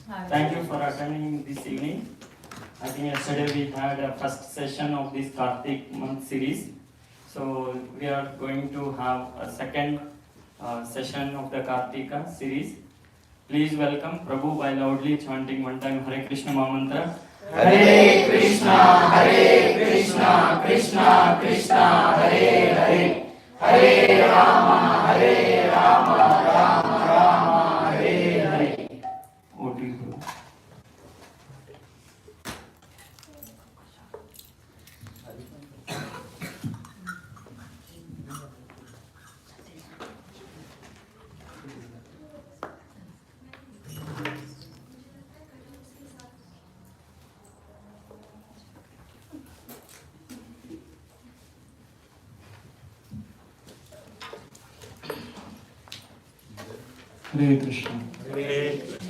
Thank you for attending this evening. I think yesterday we had a first session of this Kartik month series. So we are going to have a second session of the Kartika series. Please welcome Prabhu by loudly chanting one time Hare Krishna Mahamantra. Hare Krishna, Krishna Krishna, Hare Hare, Hare Rama, Rama Rama, Hare Hare. Over to you, Prabhu. Hare Krishna. Hare Krishna.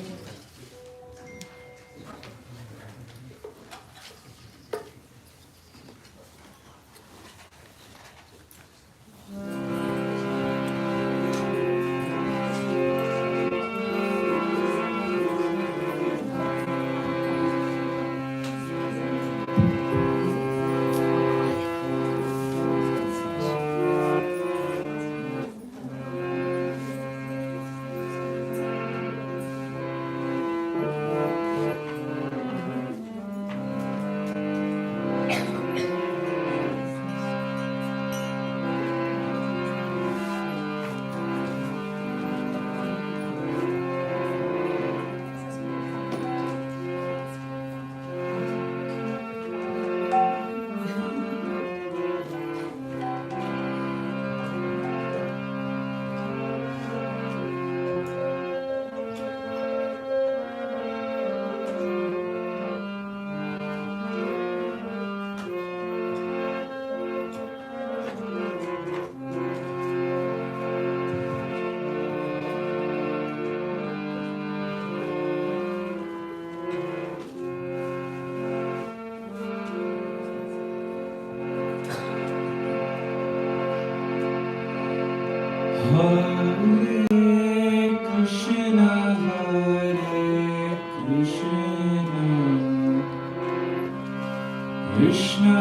Krishna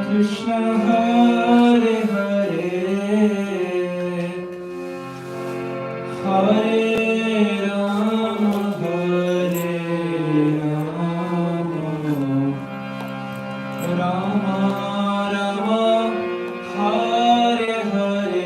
Krishna Hare Hare Hare Rama Hare Rama Rama Rama Hare Hare Hare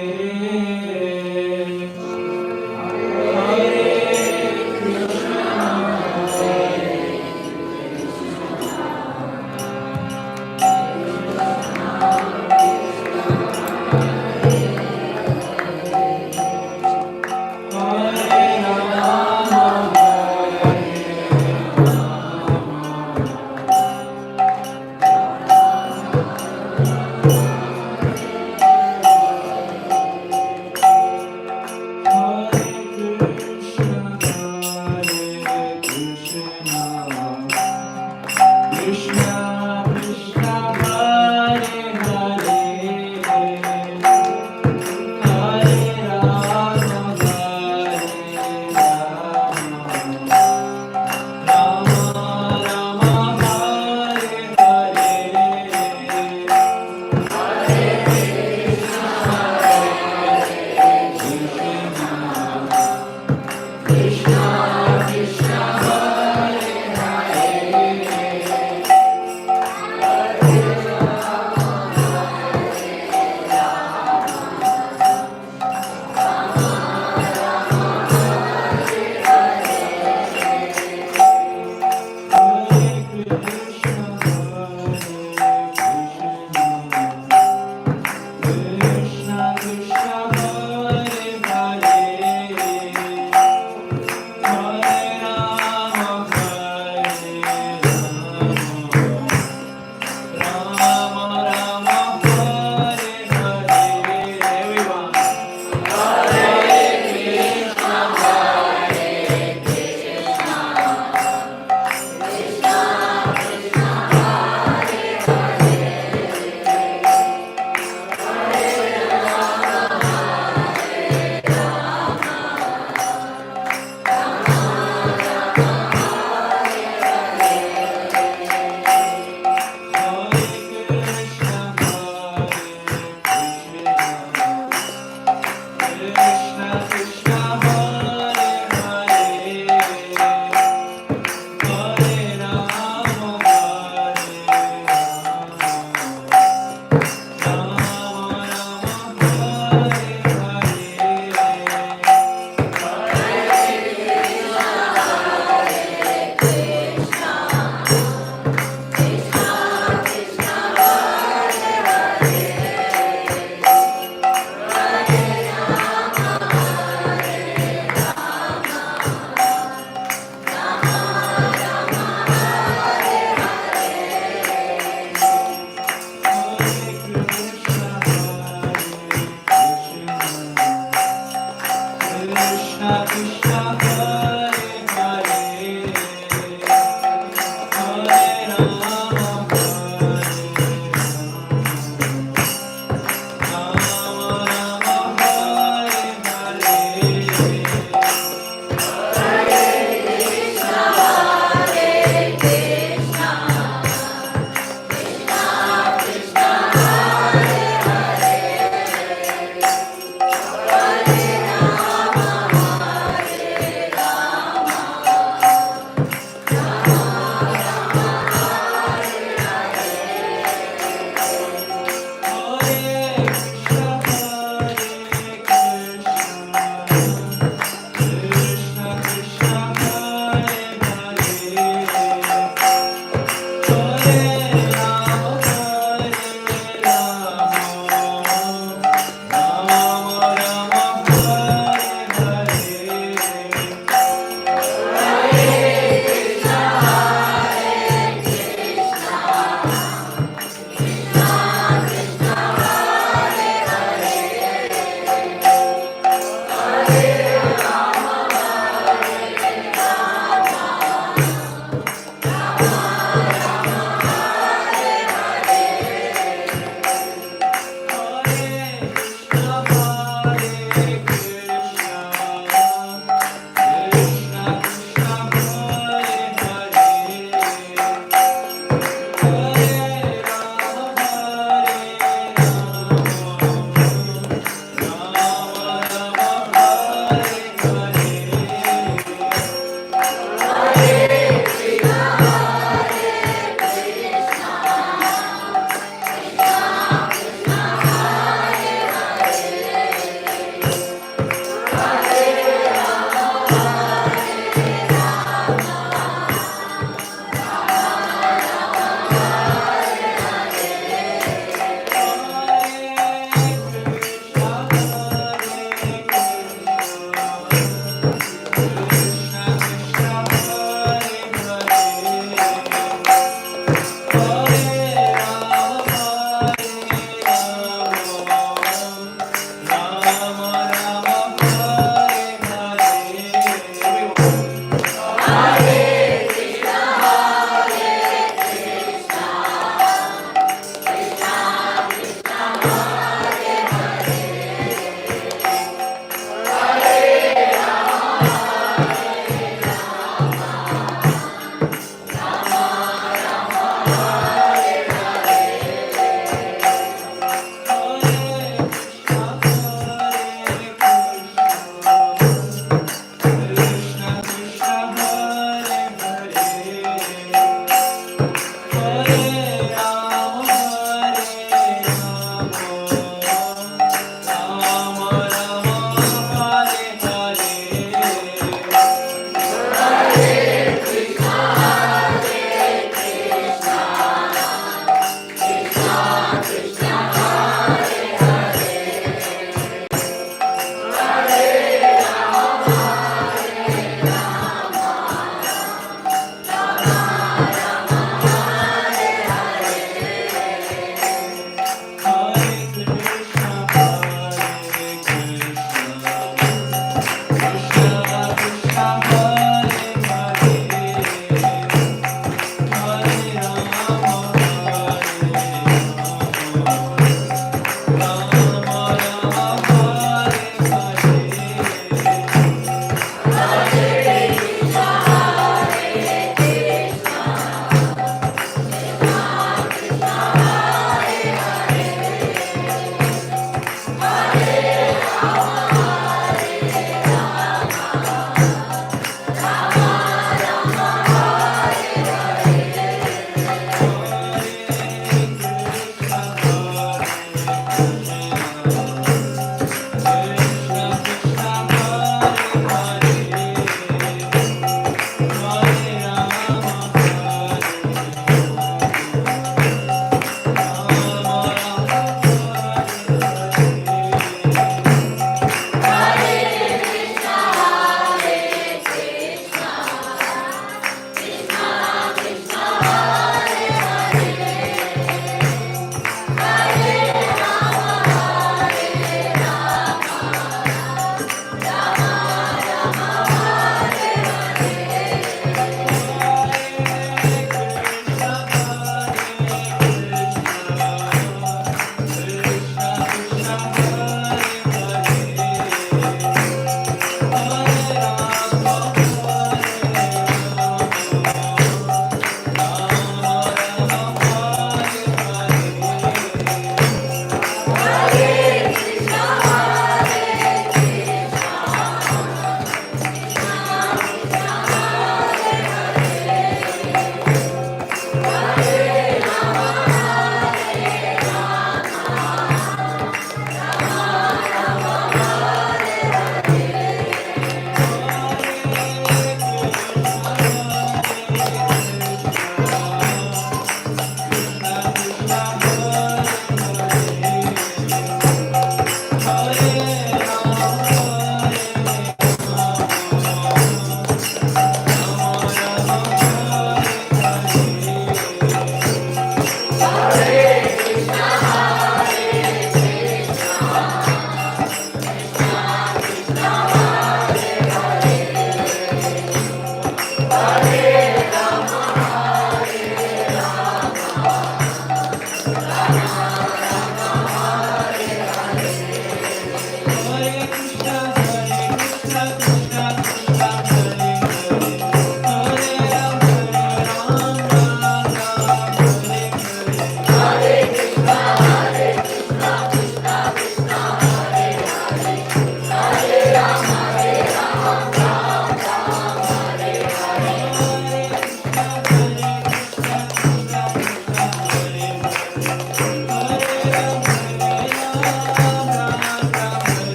Hare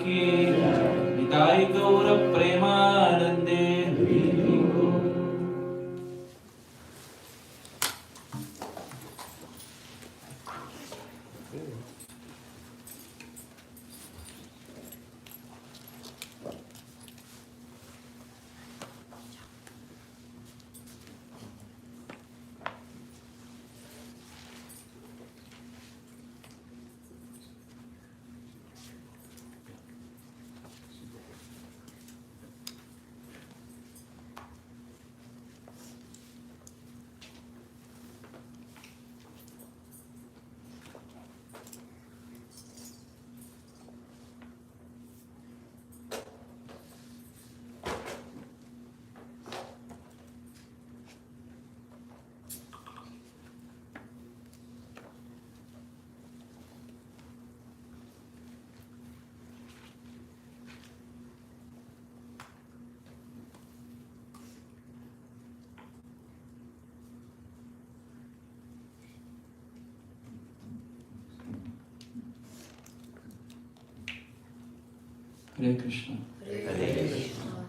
की निताई गौर प्रेमानंदे। Hare Krishna. Hare Krishna.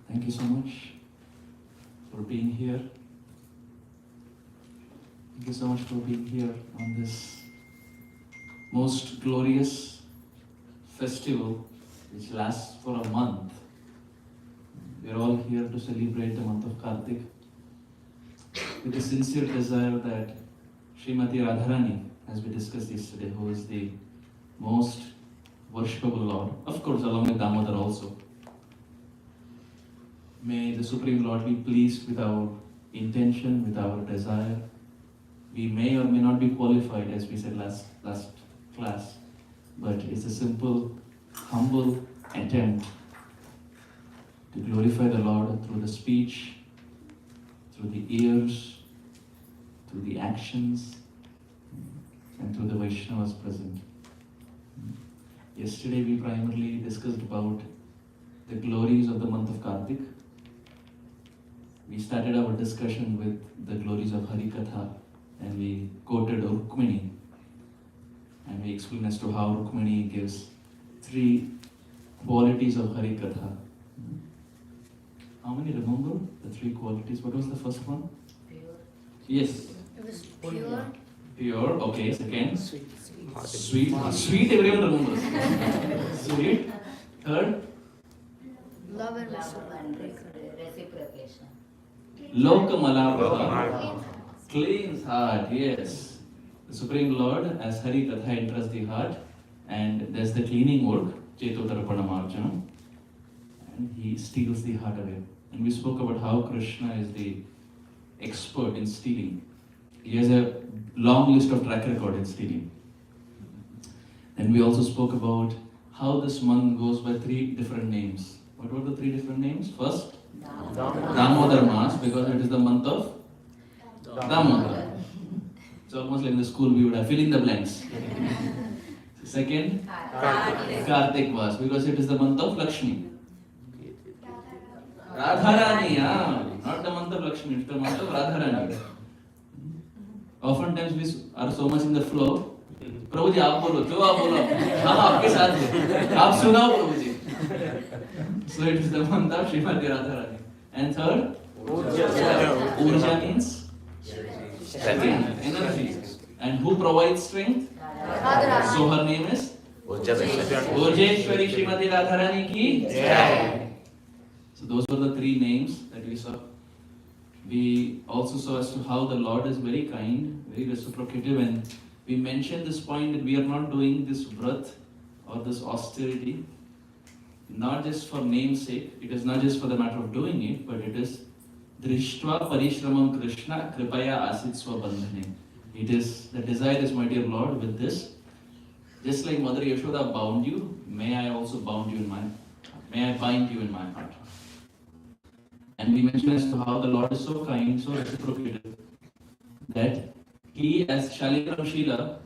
Thank you so much for being here. Thank you so much for being here on this most glorious festival which lasts for a month. We are all here to celebrate the month of Kartik with a sincere desire that Srimati Radharani, as we discussed yesterday, who is the most worshipable Lord, of course along with Damodar also. May the Supreme Lord be pleased with our intention, with our desire. We may or may not be qualified, as we said last class, but it's a simple, humble attempt to glorify the Lord through the speech, through the ears, through the actions, and through the Vaishnavas present. Yesterday we primarily discussed about the glories of the month of Kartik. We started our discussion with the glories of Harikatha, and we quoted Rukmini, and we explained as to how Rukmini gives 3 qualities of Harikatha. How many remember the 3 qualities? What was the first one? Pure. Yes. It was pure. Pure, okay. Second? Sweet. Sweet, everyone remembers. Sweet. Third? Love and reciprocation. Lokamalabha. Clean heart, yes. The Supreme Lord, as Hari Katha, enters the heart, and there's the cleaning work, Chetotarapanam, and he steals the heart away. And we spoke about how Krishna is the expert in stealing. He has a long list of track record in stealing. And we also spoke about how this month goes by 3 different names. What were the 3 different names? First, Damodar Mas, because it is the month of Damodar. It's almost like in the school we would have fill in the blanks. Second, Kartik Mas, because it is the month of Lakshmi. Radharani, not the month of Lakshmi, it's the month of Radharani. Oftentimes we are so much in the flow. प्रभु जी आप बोलो, जो आप बोलो, हम आपके साथ हैं, आप सुनाओ प्रभु जी. So it is the month of Srimati Radharani. And third, Urja means strength, energy. And who provides strength? Radharani. So her name is Urjeshwari Srimati Radharani ki Jai. So those were the 3 names that we saw. We also saw as to how the Lord is very kind, very reciprocative, and we mentioned this point that we are not doing this vrat or this austerity not just for name's sake. It is not just for the matter of doing it, but it is Drishtva Parishramam Krishna Kripaya Asitsva Bandhane. It is the desire is, my dear Lord, with this, just like Mother Yashoda bound you, may I also bound you in my, may I bind you in my heart. And we mentioned as to how the Lord is so kind, so reciprocative, that He, as Shalikram Shila,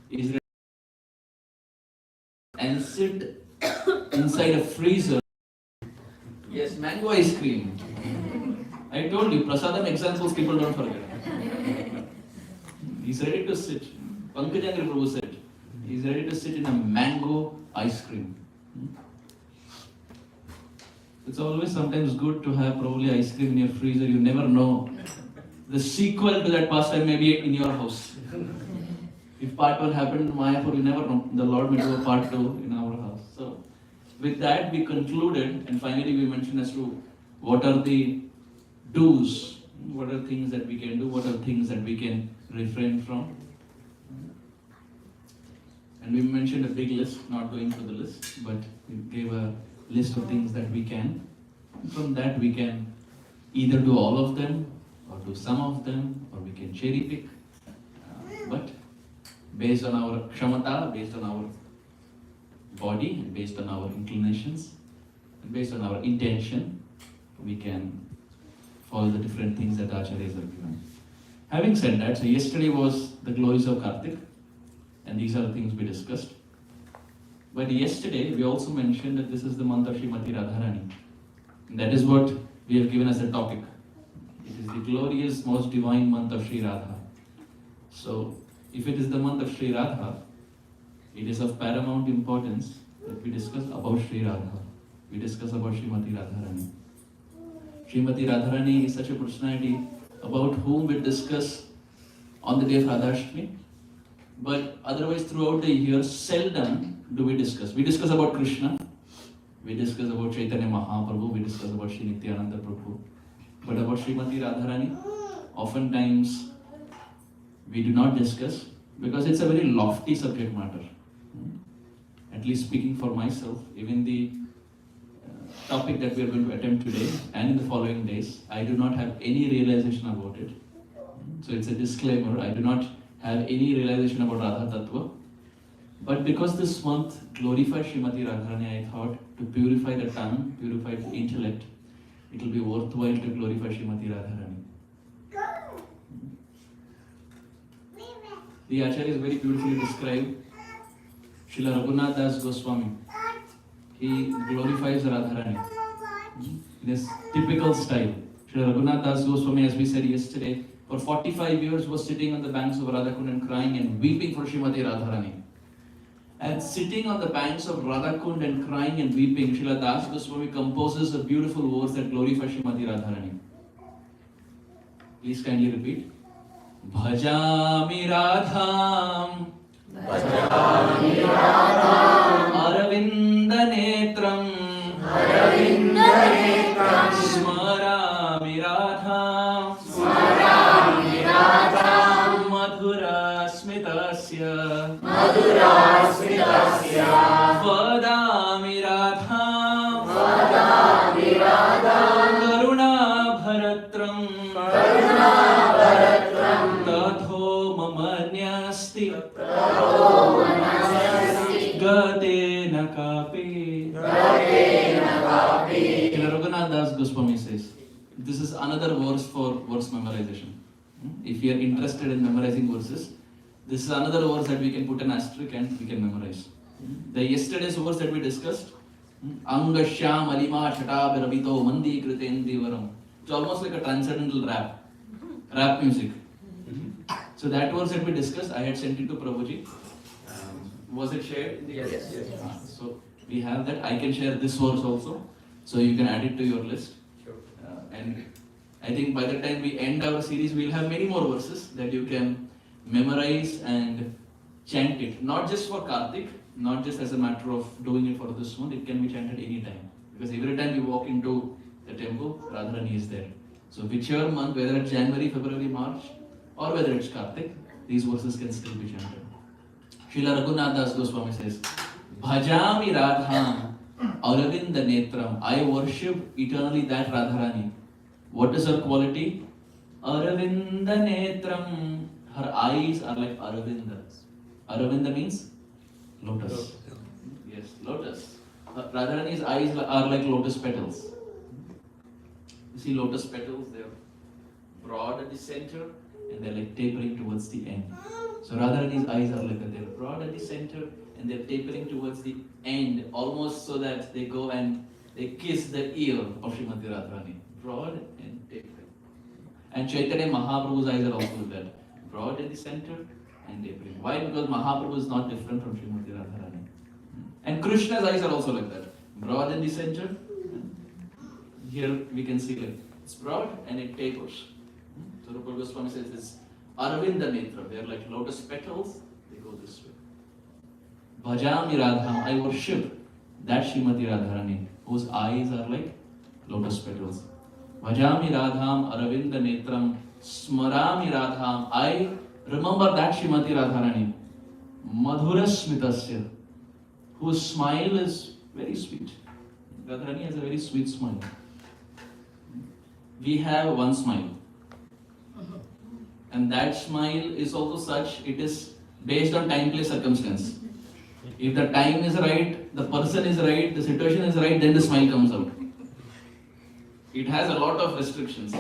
is ready and sit inside a freezer. Yes, mango ice cream. I told you, prasadam examples people don't forget. He's ready to sit. Pankajangri Prabhu said, he's ready to sit in a mango ice cream. It's always sometimes good to have probably ice cream in your freezer. You never know. The sequel to that pastime may be in your house. If part 1 happened in Mayapur, you never know. The Lord may do a part 2 in our house. So, with that we concluded, and finally we mentioned as to what are the do's, what are things that we can do, what are things that we can refrain from. And we mentioned a big list, not going through the list, but we gave a list of things that we can. And from that we can either do all of them, or do some of them, or we can cherry pick. But based on our kshamata, based on our body, and based on our inclinations, and based on our intention, we can follow the different things that acharyas have given. Having said that, so yesterday was the glories of Kartik, and these are the things we discussed. But yesterday we also mentioned that this is the month of Srimati Radharani. And that is what we have given as a topic. It is the glorious, most divine month of Sri Radha. So, if it is the month of Sri Radha, it is of paramount importance that we discuss about Sri Radha. We discuss about Srimati Radharani. Srimati Radharani is such a personality about whom we discuss on the day of Radhashtami. But otherwise throughout the year, seldom do we discuss. We discuss about Krishna, we discuss about Chaitanya Mahaprabhu, we discuss about Sri Nityananda Prabhu. But about Srimati Radharani, oftentimes we do not discuss because it's a very lofty subject matter. At least speaking for myself, even the topic that we are going to attempt today and in the following days, I do not have any realization about it. So it's a disclaimer, I do not have any realization about Radha Tattva. But because this month glorifies Srimati Radharani, I thought to purify the tongue, purify the intellect, it will be worthwhile to glorify Srimati Radharani. The Acharyas very beautifully describe Srila Raghunath Das Goswami. He glorifies Radharani in his typical style. Srila Raghunath Das Goswami, as we said yesterday, for 45 years was sitting on the banks of Radhakund and crying and weeping for Srimati Radharani. And sitting on the banks of Radhakund and crying and weeping, Srila Das Goswami composes a beautiful verse that glorifies Srimati Radharani. Please kindly repeat. Bhajami Radham Aravinda Netram Smarami Radham Madhura Smitasya Vadami Radham Karuna Bharatram Tatho Mamanyasti Gate Nakapi. Raghunath Das Goswami says, this is another verse for verse memorization. If you are interested in memorizing verses, this is another verse that we can put an asterisk and we can memorize. The yesterday's verse that we discussed, Anga Shyam Alima Chata Biravito Mandi Kritendi Varam. It's almost like a transcendental rap music. So that verse that we discussed, I had sent it to Prabhuji. Was it shared? Yes. So we have that. I can share this verse also. So you can add it to your list. Sure. And I think by the time we end our series, we'll have many more verses that you can memorize and chant it. Not just for Kartik, not just as a matter of doing it for this month, it can be chanted anytime. Because every time you walk into the temple, Radharani is there. So whichever month, whether it's January, February, March, or whether it's Kartik, these verses can still be chanted. Srila Raghunath Das Goswami says, Bhajami Radham Aravinda Netram. I worship eternally that Radharani. What is her quality? Aravinda Netram. Her eyes are like Aravinda. Aravinda means lotus. Yes, lotus. Radharani's eyes are like lotus petals. You see lotus petals, they're broad at the center and they're like tapering towards the end. So Radharani's eyes are like that. They're broad at the center and they're tapering towards the end, almost so that they go and they kiss the ear of Srimati Radharani. Broad and tapering. And Chaitanya Mahaprabhu's eyes are also like that. broad in the center and tapering. Why? Because Mahaprabhu is not different from Srimati Radharani. And Krishna's eyes are also like that. Broad in the center. Here we can see like it's broad and it tapers. So Rupa Goswami says it's Aravinda Netra. They are like lotus petals. They go this way. Bhajami Radham. I worship that Srimati Radharani whose eyes are like lotus petals. Bhajami Radham Aravinda Netram Smarami Radham. I remember that Srimati Radharani Madhura Smitasya, whose smile is very sweet. Radharani has a very sweet smile. We have one smile. And that smile is also such, it is based on time, place, circumstance. If the time is right, the person is right, the situation is right, then the smile comes out. It has a lot of restrictions.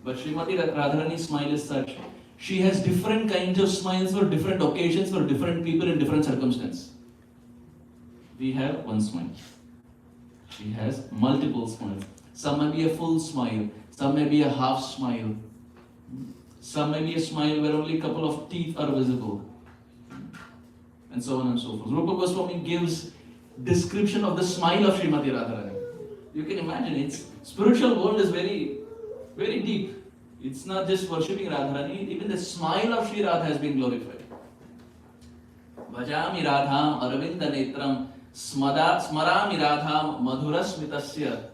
But Srimati Radharani's smile is such. She has different kinds of smiles for different occasions, for different people in different circumstances. We have one smile. She has multiple smiles. Some may be a full smile, some may be a half smile. Some may be a smile where only a couple of teeth are visible. And so on and so forth. Rupa Goswami gives description of the smile of Srimati Radharani. You can imagine, its spiritual world is very, very deep. It's not just worshipping Radharani, even the smile of Sri Radha has been glorified. Bhajami Radham Aravinda Netram Smarami Radham Madhura Smitasya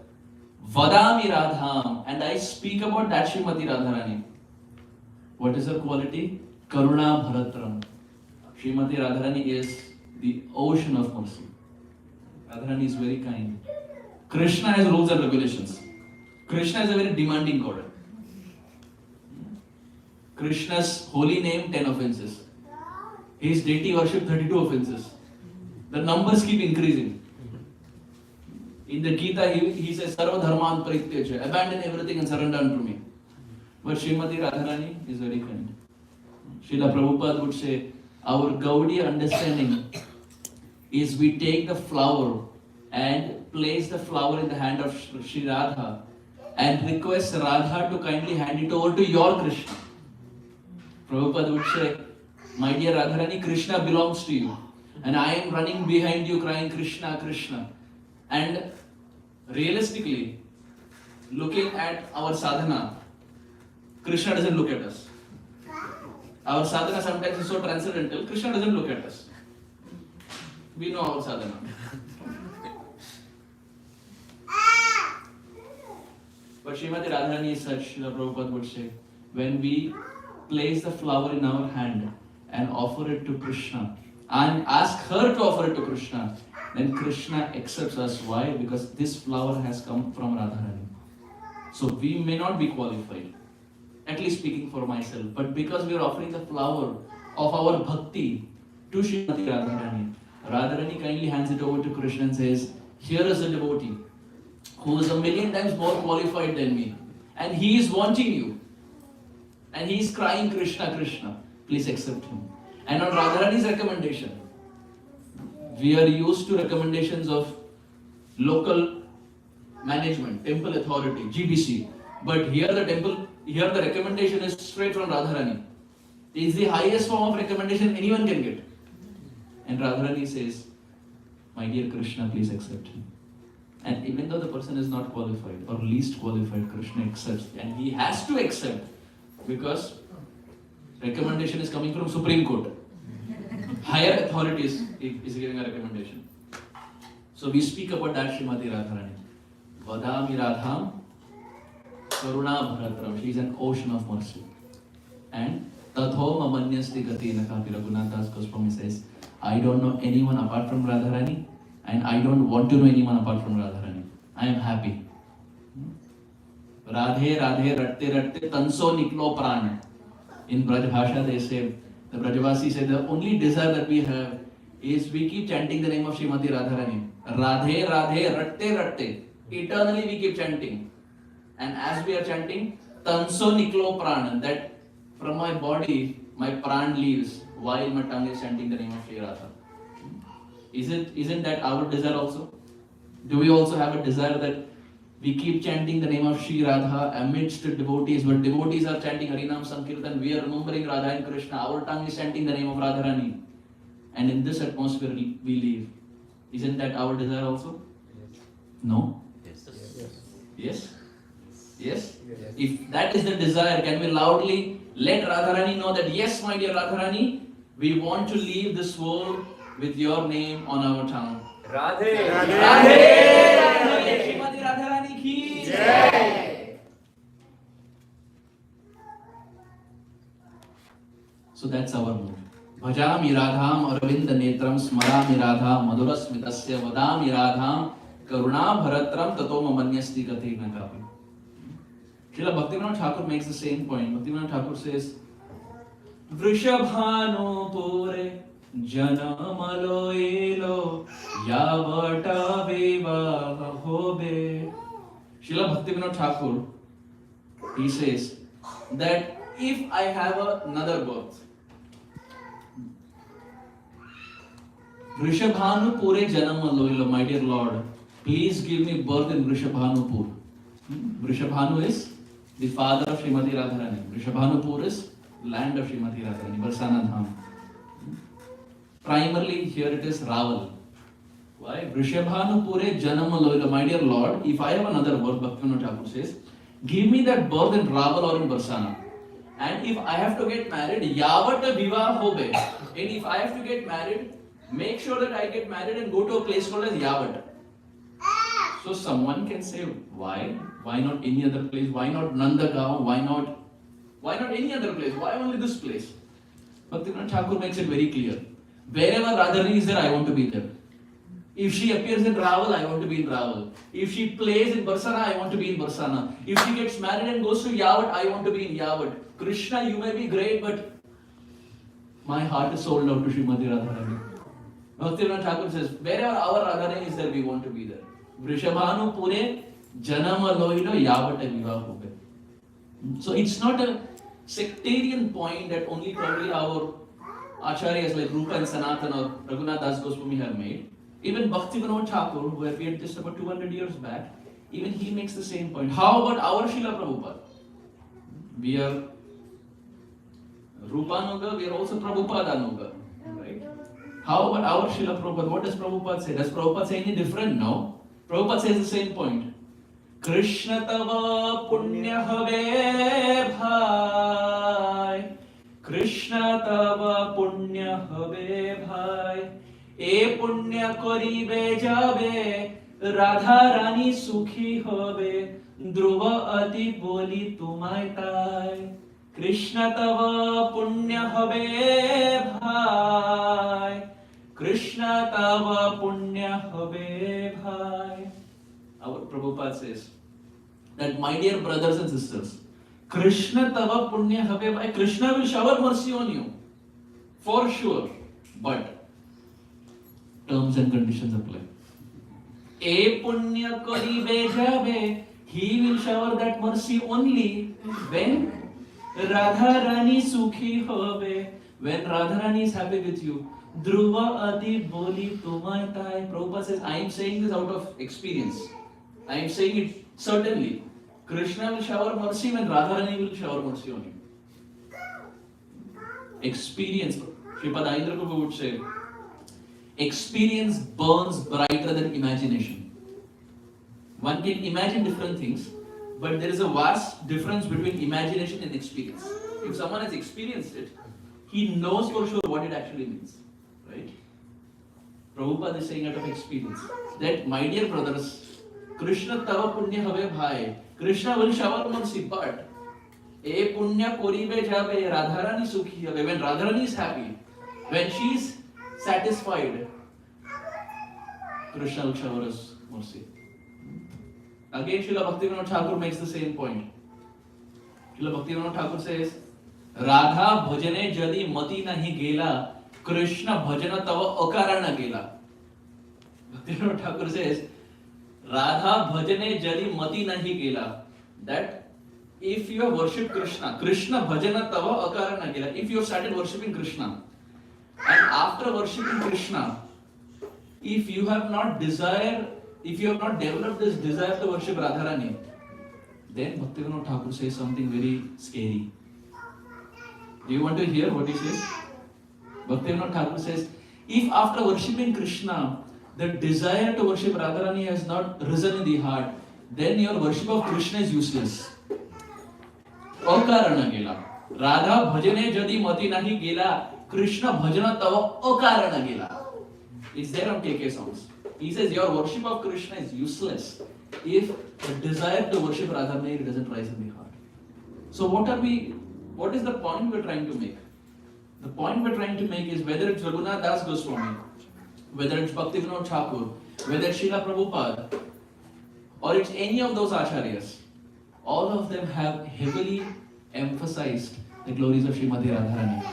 Vadami Radham, and I speak about that Srimati Radharani. What is her quality? Karuna Bharatram. Srimati Radharani is the ocean of mercy. Radharani is very kind. Krishna has rules and regulations. Krishna is a very demanding God. Krishna's holy name, 10 offenses. His deity worship, 32 offenses. The numbers keep increasing. In the Gita, he says, Sarva Dharman Parityaja, abandon everything and surrender unto me. But Srimati Radharani is very kind. Srila Prabhupada would say, our Gaudiya understanding is we take the flower and place the flower in the hand of Sri Radha and request Radha to kindly hand it over to your Krishna. Prabhupada would say, my dear Radharani, Krishna belongs to you. And I am running behind you crying Krishna, Krishna. And realistically, looking at our sadhana, Krishna doesn't look at us. Our sadhana sometimes is so transcendental, Krishna doesn't look at us. We know our sadhana. But Srimati Radharani is such, the Prabhupada would say, when we place the flower in our hand and offer it to Krishna and ask her to offer it to Krishna, then Krishna accepts us. Why? Because this flower has come from Radharani. So we may not be qualified, at least speaking for myself, but because we are offering the flower of our bhakti to Srimati Radharani, Radharani kindly hands it over to Krishna and says, here is a devotee who is 1,000,000 times more qualified than me, and he is wanting you, and he is crying Krishna, Krishna, please accept him. And on Radharani's recommendation, we are used to recommendations of local management, temple authority, GBC, but here the recommendation is straight from Radharani. It is the highest form of recommendation anyone can get. And Radharani says, my dear Krishna, please accept him. And even though the person is not qualified or least qualified, Krishna accepts. And he has to accept because recommendation is coming from Supreme Court. Higher authorities is giving a recommendation. So we speak about that Srimati Radharani. Vadami Radham Karuna Bharatram. She is an ocean of mercy. And Tatho Mamanyasti Gati Nakapi Raghunath Das Goswami says, I don't know anyone apart from Radharani, and I don't want to know anyone apart from Radharani. I am happy. Radhe Radhe Ratte Ratte Tanso Niklo Prana. In Braj Bhasha they say, the Brajavasi say, the only desire that we have is we keep chanting the name of Srimati Radharani. Radhe Radhe Ratte Ratte. Eternally we keep chanting. And as we are chanting, Tanso Niklo Prana, that from my body, my pran leaves while my tongue is chanting the name of Sri Radha. Isn't that our desire also? Do we also have a desire that We keep chanting the name of Shri Radha amidst devotees, but devotees are chanting Harinam Sankirtan. We are remembering Radha and Krishna. Our tongue is chanting the name of Radharani. And in this atmosphere we live. Isn't that our desire also? No? Yes? Yes? If that is the desire, can we loudly let Radharani know that yes, my dear Radharani, we want to leave this world with your name on our tongue. Radhe! Radhe! Radhe! Shrimati Radharani ki Jai! So that's our mood. Bhajami Radham Arvind Netram Smarami Radha Madhura Smitasya Vadami Radham Karuna Bharatram Tatoma Manyasti Gati Nakapi. Srila Bhaktivinoda Thakur makes the same point. Bhaktivinoda Thakur says, Vrishabhano Pure Janamalo Elo Yavata Vivaha Hobe. Srila Bhaktivinoda Thakur, he says that if I have another birth, Vrishabhanupure Janamaloila, my dear Lord, please give me birth in Vrishabhanupur. Vrishabhanu is the father of Srimati Radharani. Vrishabhanupur is land of Srimati Radharani, Barsana Dham. Primarily here it is Raval. Why? Vrishabhanupure Janamaloila, my dear Lord, if I have another birth, Bhaktivinoda Thakur says, give me that birth in Raval or in Barsana. And if I have to get married, Yavata Viva Hobe. And if I have to get married, make sure that I get married and go to a place called as Yavat. So someone can say, why? Why not any other place? Why not Nandagaon? Why not any other place? Why only this place? Bhaktivinoda Thakur makes it very clear. Wherever Radharani is there, I want to be there. If she appears in Raval, I want to be in Raval. If she plays in Barsana, I want to be in Barsana. If she gets married and goes to Yavat, I want to be in Yavat. Krishna, you may be great, but my heart is sold out to Srimati Radharani. Bhaktivinoda Thakur says, wherever our Radharani is there, we want to be there. Vrishabhanu Pune Janama Loilo Yavata Vivahobe. So it's not a sectarian point that only probably our acharyas like Rupa and Sanatana or Raghunath Das Goswami have made. Even Bhaktivinoda Thakur, who appeared just about 200 years back, even he makes the same point. How about our Srila Prabhupada? We are Rupanuga, we are also Prabhupada-nuga. Right? How about our Srila Prabhupada? What does Prabhupada say? Does Prabhupada say any different? No. Prabhupada says the same point. Krishna tava punya have bhai. Krishna tava punya have bhai. E punya koribe jabe. Radha Rani sukhi hobe. Dhruva ati boli tumai tai. Krishna tava punya have bhai. Krishna tava punya have bhai. Our Prabhupada says that, my dear brothers and sisters, Krishna tava punya have bhai. Krishna will shower mercy on you. For sure. But terms and conditions apply. E punya karibe jabe. He will shower that mercy only when Radha Rani sukhi hobe. When Radha Rani is happy with you. Dhruva adi boli tumai tai. Prabhupada says, I am saying this out of experience. I am saying it certainly. Krishna will shower mercy when Radharani will shower mercy on you. Experience. Sripad Ayendra Prabhu would say, experience burns brighter than imagination. One can imagine different things, but there is a vast difference between imagination and experience. If someone has experienced it, he knows for sure what it actually means. Right? Prabhupada is saying out of experience that, my dear brothers, Krishna tava punya have bhai. Krishna will shower mercy, but e punya koribe jabe Radharani sukhi have. When Radharani is happy, when she is satisfied, Krishna will shower us mercy. Again, Srila Bhaktivinoda Thakur makes the same point. Srila Bhaktivinoda Thakur says, Radha bhajane jadi mati nahi gela, Krishna bhajana tava akarana gela. Bhaktivinoda Thakur says, Radha bhajane jadi mati nahi gela. That if you have worshipped Krishna, Krishna bhajana tava akarana gela. If you have started worshipping Krishna, and after worshipping Krishna, if you have not desired if you have not developed this desire to worship Radharani, then Bhaktivinoda Thakur says something very scary. Do you want to hear what he says? Bhaktivinoda Thakur says, if after worshipping Krishna, the desire to worship Radharani has not risen in the heart, then your worship of Krishna is useless. अकारण गेला. राधा भजने जदि मती नाही गेला, Krishna bhajana tava akarana gela. It's there on KK songs. He says your worship of Krishna is useless if the desire to worship Radharani doesn't rise in the heart. So what is the point we're trying to make? The point we're trying to make is whether it's Raghunath Das Goswami, whether it's Bhaktivinoda Thakur, whether it's Srila Prabhupada, or it's any of those acharyas, all of them have heavily emphasized the glories of Srimati Radharani.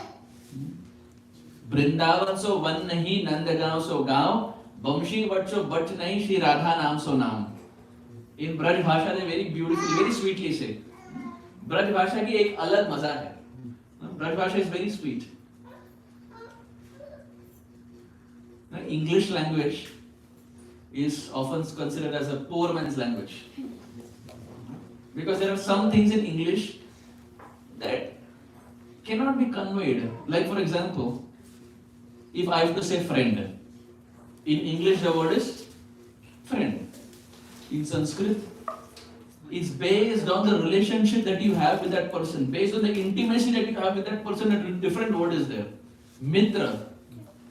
Vrindavan so van nahi, Nandagaon so gaon, Bamshi vat so bat nahi, Shri Radha naam so naam. In Braj Bhasha they very beautifully, very sweetly say. Braj Bhasha ki ek alag maza hai. Braj Bhasha is very sweet. Now, English language is often considered as a poor man's language. Because there are some things in English that cannot be conveyed. Like for example, if I have to say friend, in English the word is friend. In Sanskrit, it's based on the relationship that you have with that person, based on the intimacy that you have with that person, a different word is there. Mitra,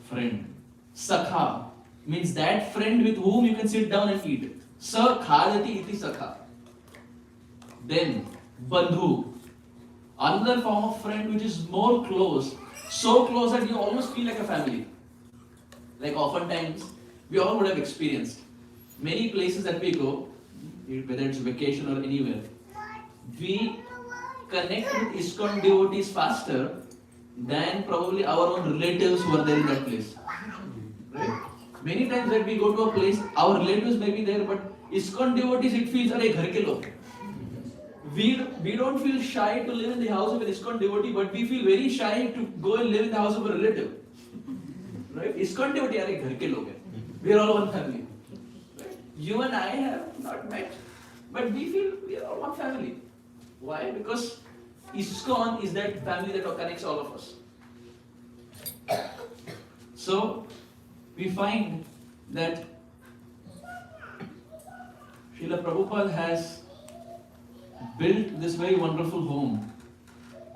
friend. Sakha means that friend with whom you can sit down and eat. Sa khadati iti sakha. Then bandhu, another form of friend which is more close, so close that you almost feel like a family. Like oftentimes we all would have experienced many places that we go, whether it's vacation or anywhere, we connect with ISKCON devotees faster than probably our own relatives who are there in that place. Right? Many times when we go to a place, our relatives may be there, but ISKCON devotees, it feels, "Arey, ghar ke log." We don't feel shy to live in the house of an ISKCON devotee, but we feel very shy to go and live in the house of a relative. Right? ISKCON devotee, "Arey, ghar ke log hai." We are all one family. Right? You and I have not met, but we feel we are all one family. Why? Because ISKCON is that family that connects all of us. So we find that Srila Prabhupada has built this very wonderful home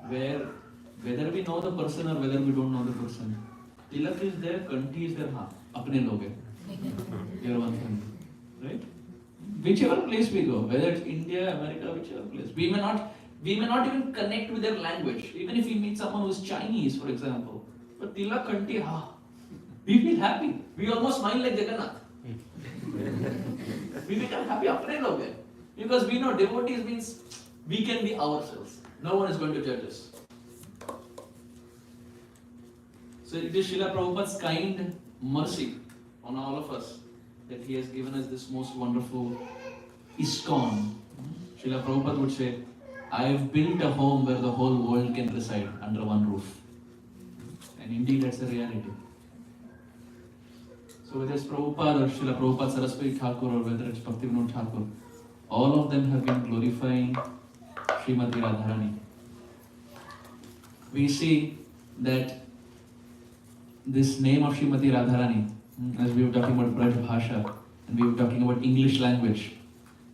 where whether we know the person or whether we don't know the person, Tilak is there, Kanti is there, apne log hai. We are one family. Right? Whichever place we go, whether it's India, America, whichever place, we may not even connect with their language. Even if we meet someone who is Chinese, for example, but Tilak, Kanti, we feel happy. We almost smile like Jagannath. We become happy, apne log hai. Because we know devotees means we can be ourselves. No one is going to judge us. So it is Srila Prabhupada's kind mercy on all of us that he has given us this most wonderful ISKCON. Srila Prabhupada would say, I have built a home where the whole world can reside under one roof. And indeed that's a reality. So whether it's Prabhupada or Srila Prabhupada Saraswati Thakur or whether it's Bhaktivinoda Thakur, all of them have been glorifying Srimati Radharani. We see that this name of Srimati Radharani, as we were talking about Braj Bhasha, and we were talking about English language,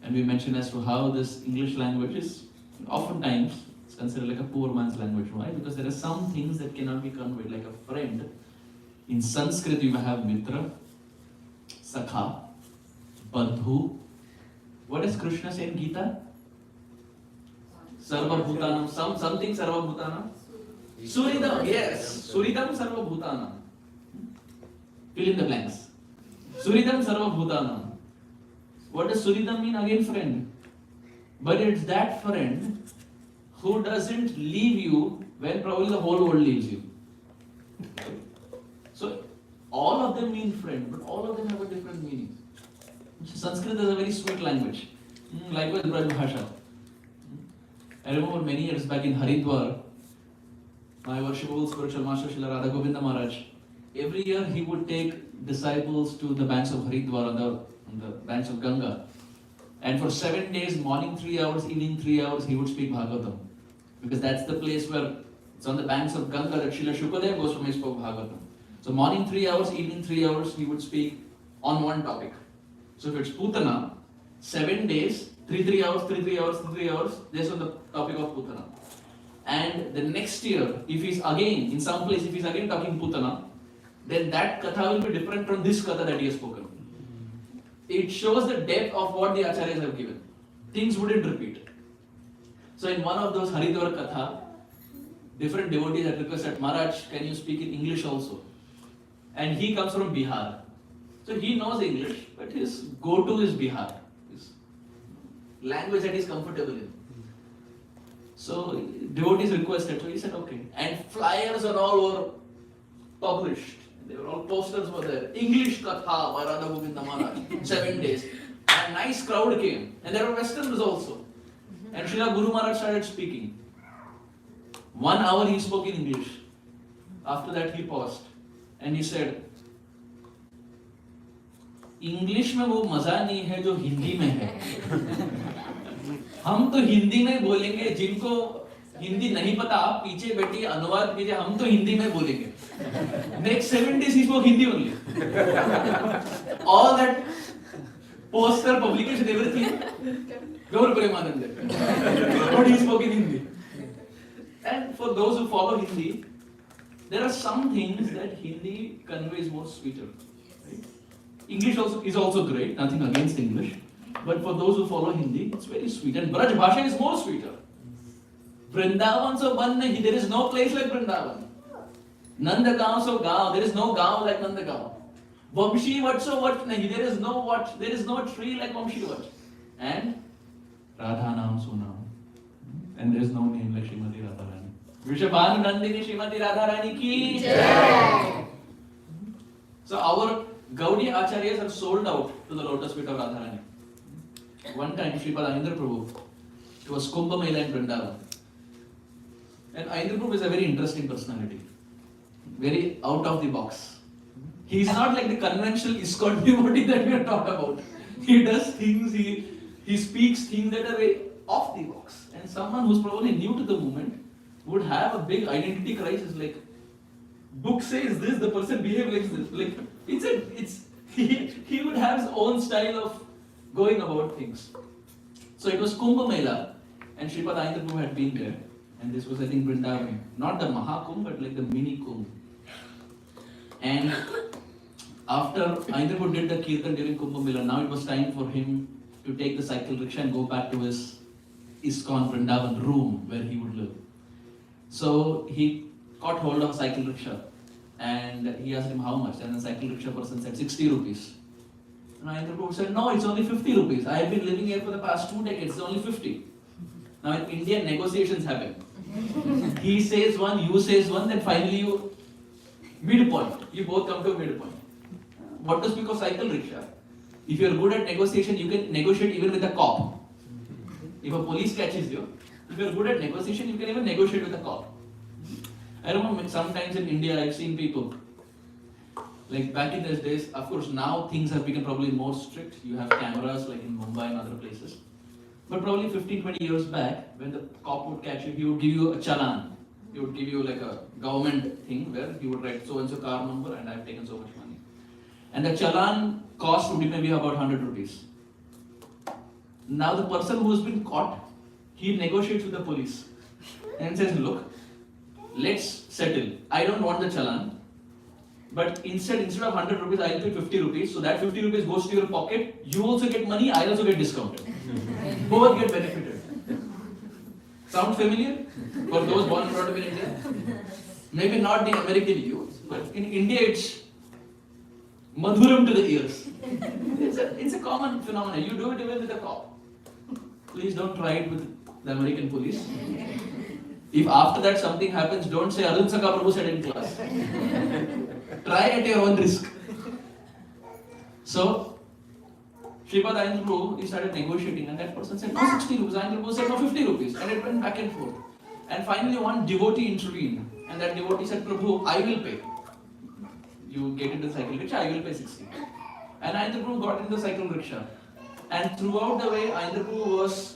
and we mentioned as to how this English language is oftentimes it's considered like a poor man's language. Why? Because there are some things that cannot be conveyed, like a friend. In Sanskrit you may have Mitra, Sakha, Bandhu. What does Krishna say in Gita? Sarva Bhutanam. Something Sarva Bhutanam. Suridam. Yes. Suridam Sarva Bhutanam. Fill in the blanks. Suridam Sarva Bhutanam. What does Suridam mean? Again, friend. But it's that friend who doesn't leave you when probably the whole world leaves you. So all of them mean friend, but all of them have a different meaning. Sanskrit is a very sweet language. Likewise, Braj Bhasha. I remember many years back in Haridwar, my worshipful spiritual master Srila Radha Govinda Maharaj, every year he would take disciples to the banks of Haridwar on the banks of Ganga. And for 7 days, morning 3 hours, evening 3 hours, he would speak Bhagavatam. Because that's the place where it's on the banks of Ganga that Srila Shukadeva Goswami spoke Bhagavatam. So morning 3 hours, evening 3 hours, he would speak on one topic. So if it's Putana, 7 days, 3 hours, 3 hours, 3 hours, just on the topic of Putana. And the next year, if he's again, in some place, if he's again talking Putana, then that katha will be different from this katha that he has spoken. It shows the depth of what the acharyas have given. Things wouldn't repeat. So in one of those Haridwar katha, different devotees had requested, Maharaj, can you speak in English also? And he comes from Bihar. So he knows English, but his go-to is Bihar. His language that he's comfortable in. So devotees requested, so he said okay. And flyers and all were published. They were all posters were there. English Katha by Radha Govinda Maharaj. 7 days. A nice crowd came. And there were Westerners also. And Srila Guru Maharaj started speaking. 1 hour he spoke in English. After that he paused. And he said, English में वो मजा नहीं है जो हिंदी में है. हम तो हिंदी में बोलेंगे, जिनको हिंदी नहीं पता आप पीछे बैठिए अनुवाद कीजिए, हम तो हिंदी में बोलेंगे. Next 7 days he spoke Hindi only. All that poster publication everything Gaur Premanand. But he spoke in Hindi. And for those who follow Hindi, there are some things that Hindi conveys more sweeter. Right? English also is also great, nothing against English. But for those who follow Hindi, it's very sweet. And Braj Bhasha is more sweeter. Vrindavan so ban nahi, there is no place like Vrindavan. Nandagaon so gaon, there is no gaon like Nandagaon. Vamshi Vat so Vat nahi, there is no tree like Vamshi Vat. And Radha Naam Sunam. And there is no name like Srimati Radharani. Vrishabhanu Nandini Srimati Radharani ki Jai. So our Gaudiya Acharyas have sold out to the lotus feet of Radharani. One time, Sripad Arjun Prabhu, it was Kumbh Mela in Vrindavan. And Arjun Prabhu is a very interesting personality. Very out of the box. He is not like the conventional ISKCON devotee that we are talking about. He does things, he speaks things that are very off the box. And someone who's probably new to the movement would have a big identity crisis like, book says this, the person behaves like this. Like, he would have his own style of going about things. So it was Kumbh Mela, and Sripad Arjun Prabhu had been there, and this was I think Vrindavan, not the Mahakumbh but like the mini Kumbh. And after Arjun Prabhu did the Kirtan during Kumbh Mela, now it was time for him to take the cycle rickshaw and go back to his ISKCON Vrindavan room where he would live. So he caught hold of a cycle rickshaw and he asked him how much, and the cycle rickshaw person said 60 rupees. And Arjun Prabhu said, no, it's only 50 rupees. I have been living here for the past 2 decades, it's only 50. Now in India, negotiations happen. He says one, you says one, then finally you midpoint. You both come to a midpoint. What to speak of cycle rickshaw? If you are good at negotiation, you can negotiate even with a cop. If a police catches you, if you are good at negotiation, you can even negotiate with a cop. I remember sometimes in India, I've seen people, like back in those days, of course now things have become probably more strict. You have cameras like in Mumbai and other places. But probably 15-20 years back, when the cop would catch you, he would give you a challan. He would give you like a government thing where he would write so and so car number and I've taken so much money. And the challan cost would be maybe about 100 rupees. Now the person who's been caught, he negotiates with the police and says, look, let's settle. I don't want the challan, but instead of 100 rupees, I'll pay 50 rupees. So that 50 rupees goes to your pocket. You also get money, I also get discounted. Both get benefited. Sound familiar? For those born and brought up in India? Maybe not the American youth, but in India it's madhuram to the ears. It's a common phenomenon. You do it even with a cop. Please don't try it with the American police. If after that something happens, don't say Arjun Sakha Prabhu said in class. Try at your own risk. So, Sripad Arjun Prabhu, he started negotiating and that person said, no 60 rupees. Arjun Prabhu said, no 50 rupees. And it went back and forth. And finally one devotee intervened. And that devotee said, Prabhu, I will pay. you get into the cycle rickshaw, I will pay 60. And Ayendra Prabhu got into the cycle rickshaw. And throughout the way, Ayendra Prabhu was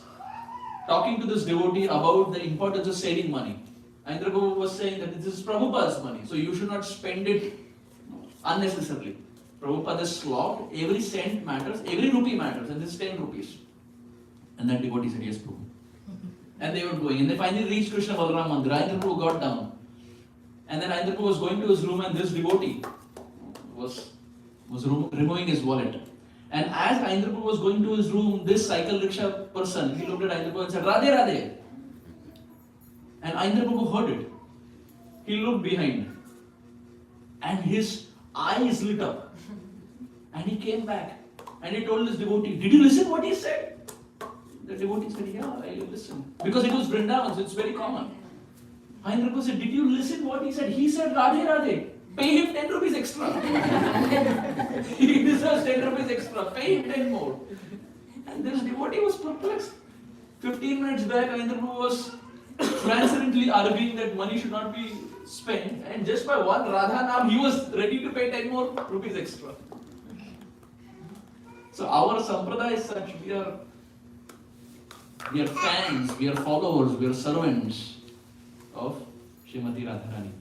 talking to this devotee about the importance of saving money. Ayendra Prabhu was saying that this is Prabhupada's money, so you should not spend it unnecessarily. Prabhupada has slogged, every cent matters, every rupee matters, and this is 10 rupees. And that devotee said, yes, Prabhu. And they were going, and they finally reached Krishna Balaram Mandir. Ayendra Prabhu got down. And then Ayendra Prabhu was going to his room, and this devotee was removing his wallet. And as Ayendra Prabhu was going to his room, this cycle rickshaw person, he looked at Ayendra Prabhu and said, Radhe, Radhe. And Ayendra Prabhu heard it. He looked behind. And his eyes lit up. And he came back. And he told this devotee, did you listen what he said? The devotee said, yeah, I listened. Because it was Vrindavan, so it's very common. Ayendra Prabhu said, did you listen what he said? He said, Radhe, Radhe. Pay him 10 rupees extra. He deserves 10 rupees extra. Pay him 10 more. And this devotee was perplexed. 15 minutes back, Ayendra Prabhu was transparently arguing that money should not be spent. And just by one Radha Naam, he was ready to pay 10 more rupees extra. So our sampradaya is such, we are fans, we are followers, we are servants of Srimati Radharani.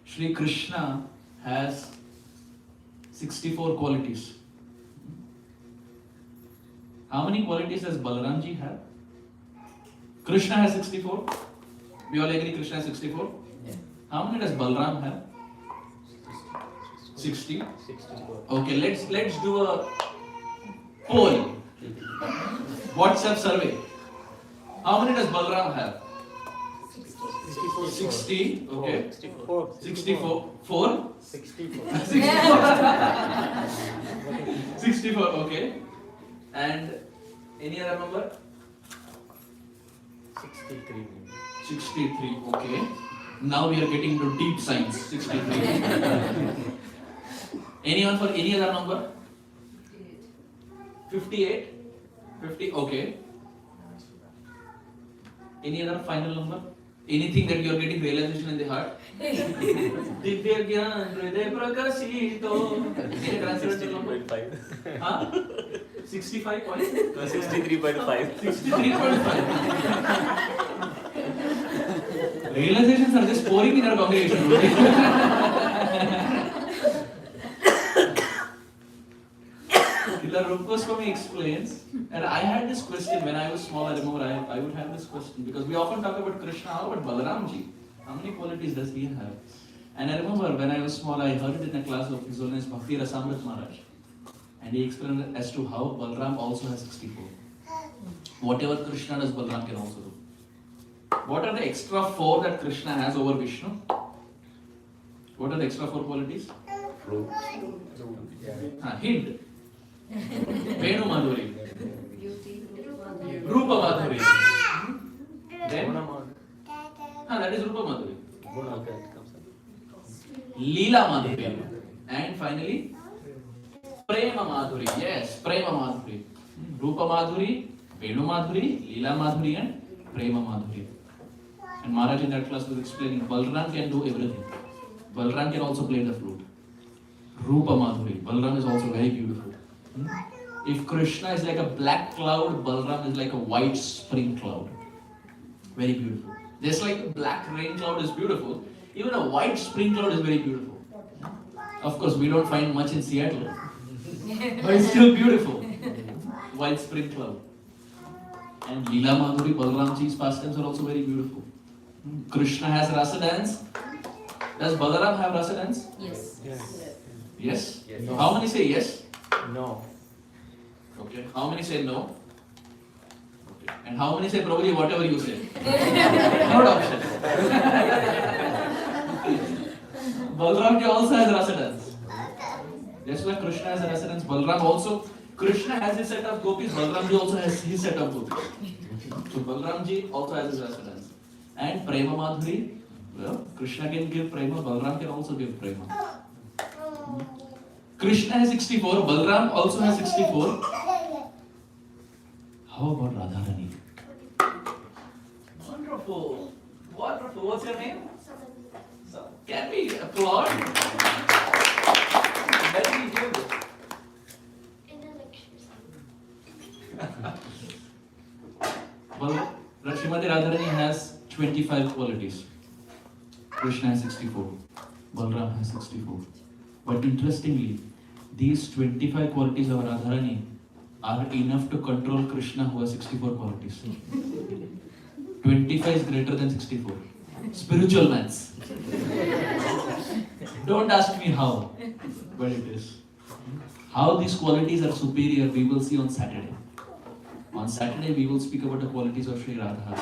Shri Krishna has 64 qualities. How many qualities does Balaramji have? Krishna has 64. We all agree Krishna has 64? Yeah. How many does Balaram have? 60? 64. Okay, let's do a poll. WhatsApp survey. How many does Balaram have? 60. Okay. 64. 64. 4? 64. 64. Okay. And any other number? 63. 63. Okay. Now we are getting into deep science. 63. Anyone for any other number? 58. 50. Okay. Any other final number? Anything that you are getting realization in the heart? Divya Gyan Hriday Prakashito. Any translate the number? 63.5. Huh? 65 point? 63.5. 63.5. Realizations are just pouring in our congregation. Srila Rupa Goswami explains, and I had this question when I was small. I remember I would have this question because we often talk about Krishna. How about Balaramji? How many qualities does he have? And I remember when I was small, I heard it in a class of His Holiness Bhakti Rasamrit Maharaj. And he explained as to how Balaram also has 64. Whatever Krishna does, Balaram can also do. What are the extra 4 that Krishna has over Vishnu? What are the extra 4 qualities? Hint. Venu Madhuri. Rupa Madhuri. Then? That is Rupa Madhuri. Leela Madhuri. And finally? Prema Madhuri. Yes, Prema Madhuri. Rupa Madhuri, Venu Madhuri, Leela Madhuri and Prema Madhuri. And Maharaj in that class was explaining Balaram can do everything. Balaram can also play the flute. Rupa Madhuri. Balaram is also very beautiful. If Krishna is like a black cloud, Balaram is like a white spring cloud. Very beautiful. Just like a black rain cloud is beautiful, even a white spring cloud is very beautiful. Of course, we don't find much in Seattle. But it's still beautiful. White spring cloud. And Leela Madhuri, Balaramji's pastimes are also very beautiful. Krishna has rasa dance. Does Balaram have rasa dance? Yes. Yes? Yes. No. How many say yes? No. Okay. How many say no? Okay. And how many say probably whatever you say? Not option. Balaramji also has rasa dance. That's why Krishna has a rasa dance. Balaram also. Krishna has his set of gopis. Balaramji also has his set of gopis. So Balaramji also has his rasa dance. And Prema Madhuri. Well, Krishna can give prema. Balaram can also give prema. Krishna has 64, Balaram also has 64. How about Radharani? Wonderful. Wonderful. What's your name? So, can we Claude? Where did you hear this? In the lectures. Well, Srimati Radharani has 25 qualities. Krishna has 64. Balram has 64. But interestingly, these 25 qualities of Radharani are enough to control Krishna, who has 64 qualities. 25 is greater than 64. Spiritual maths. Don't ask me how, but it is. How these qualities are superior, we will see on Saturday. On Saturday, we will speak about the qualities of Sri Radha.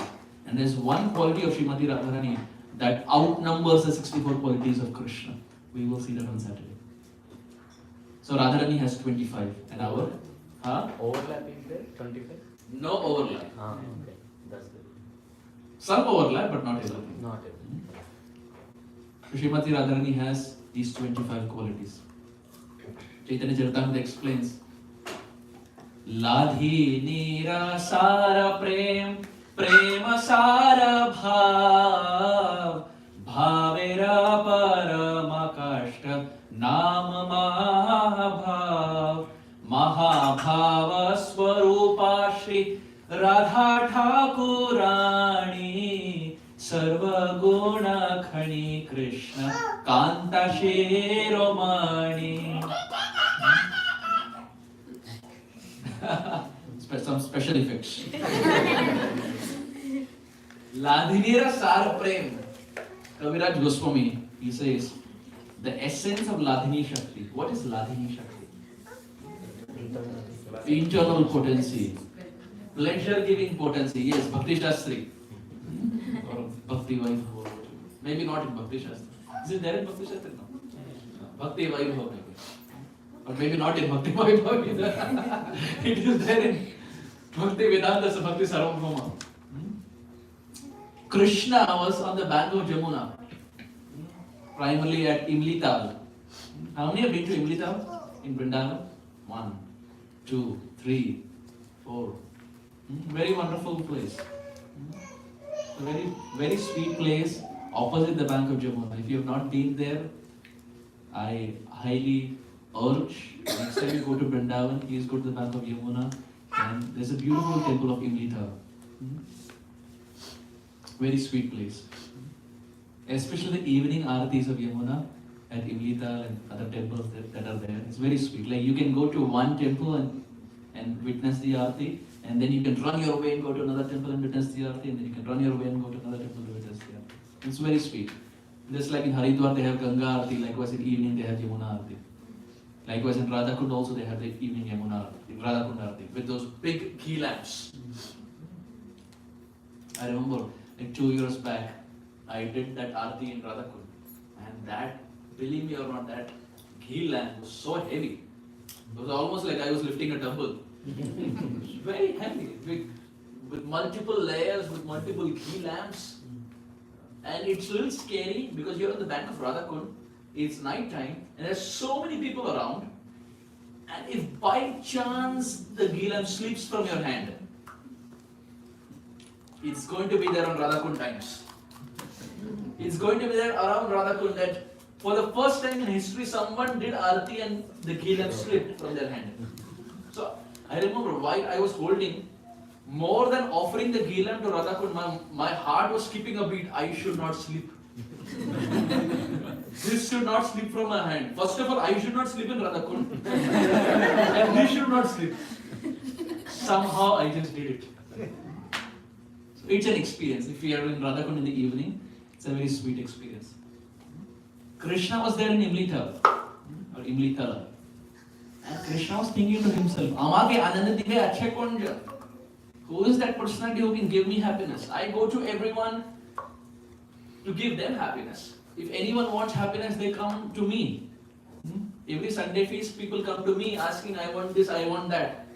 And there's one quality of Srimati Radharani that outnumbers the 64 qualities of Krishna. We will see that on Saturday. So Radharani has 25. And our? Overlapping there, 25? No overlap. Okay. That's good. Some overlap, but not everything. Not everything. So Srimati Radharani has these 25 qualities. Chaitanya Charitamrita explains, Ladhi nira sara prem, prema sara bhav, bhavera paramakashta, nam mahabhav, mahabhava swarupa Shri Radha Thakurani, sarva guna khani Krishna, kanta shiromani. Some special effects. Ladhinira Sara Prem. Kaviraj Goswami, he says, the essence of Ladhini Shakti. What is Ladhini Shakti? Internal potency. Pleasure-giving potency. Yes, Bhakti Shastri. Or Bhakti Vaibhav. Maybe not in Bhakti Shastri. Is it there in Bhakti Shastri? No. Bhakti Vaibhav maybe. Or maybe not in Bhakti Vaibhav either. It is there in Bhakti Vedanta Bhakti Sarvabhauma. Krishna was on the bank of Jamuna, primarily at Imlital. How many have been to Imlital in Vrindavan? 1, 2, 3, 4. Very wonderful place. A very, very sweet place opposite the bank of Jamuna. If you have not been there, I highly urge, next time you go to Vrindavan, please go to the bank of Yamuna, and there's a beautiful temple of Imlita. Very sweet place. Especially the evening aartis of Yamuna at Imlita and other temples that are there. It's very sweet. Like you can go to one temple and witness the aarti, and then you can run your way and go to another temple and witness the aarti, and then you can run your way and go to another temple and witness the aarti. It's very sweet. Just like in Haridwar they have Ganga aarti, likewise in evening they have Yamuna aarti. Likewise in Radha Kund also they have the evening Yamuna aarti, Radha Kund aarti, with those big ghee lamps. I remember like 2 years back, I did that aarti in Radha Kund, and that, believe me or not, that ghee lamp was so heavy. It was almost like I was lifting a dumbbell. It was very heavy, with multiple layers, with multiple ghee lamps. And it's a little scary because you're on the bank of Radha Kund, it's night time, and there's so many people around. And if by chance the ghee lamp slips from your hand, it's going to be there on Radha Kund times. It's going to be there around Radha Kund that for the first time in history, someone did aarti and the ghee lamp slipped from their hand. So I remember while I was holding, more than offering the ghee lamp to Radha Kund, my heart was skipping a beat. I should not slip. This should not slip from my hand. First of all, I should not slip in Radha Kund. And this should not slip. Somehow I just did it. So it's an experience. If you are in Radha Kund in the evening, it's a very sweet experience. Krishna was there in Imlita or Imlitala. And Krishna was thinking to himself, Amage Anandadike Ache Konja. Who is that personality who can give me happiness? I go to everyone to give them happiness. If anyone wants happiness, they come to me. Every Sunday feast, people come to me asking, I want this, I want that.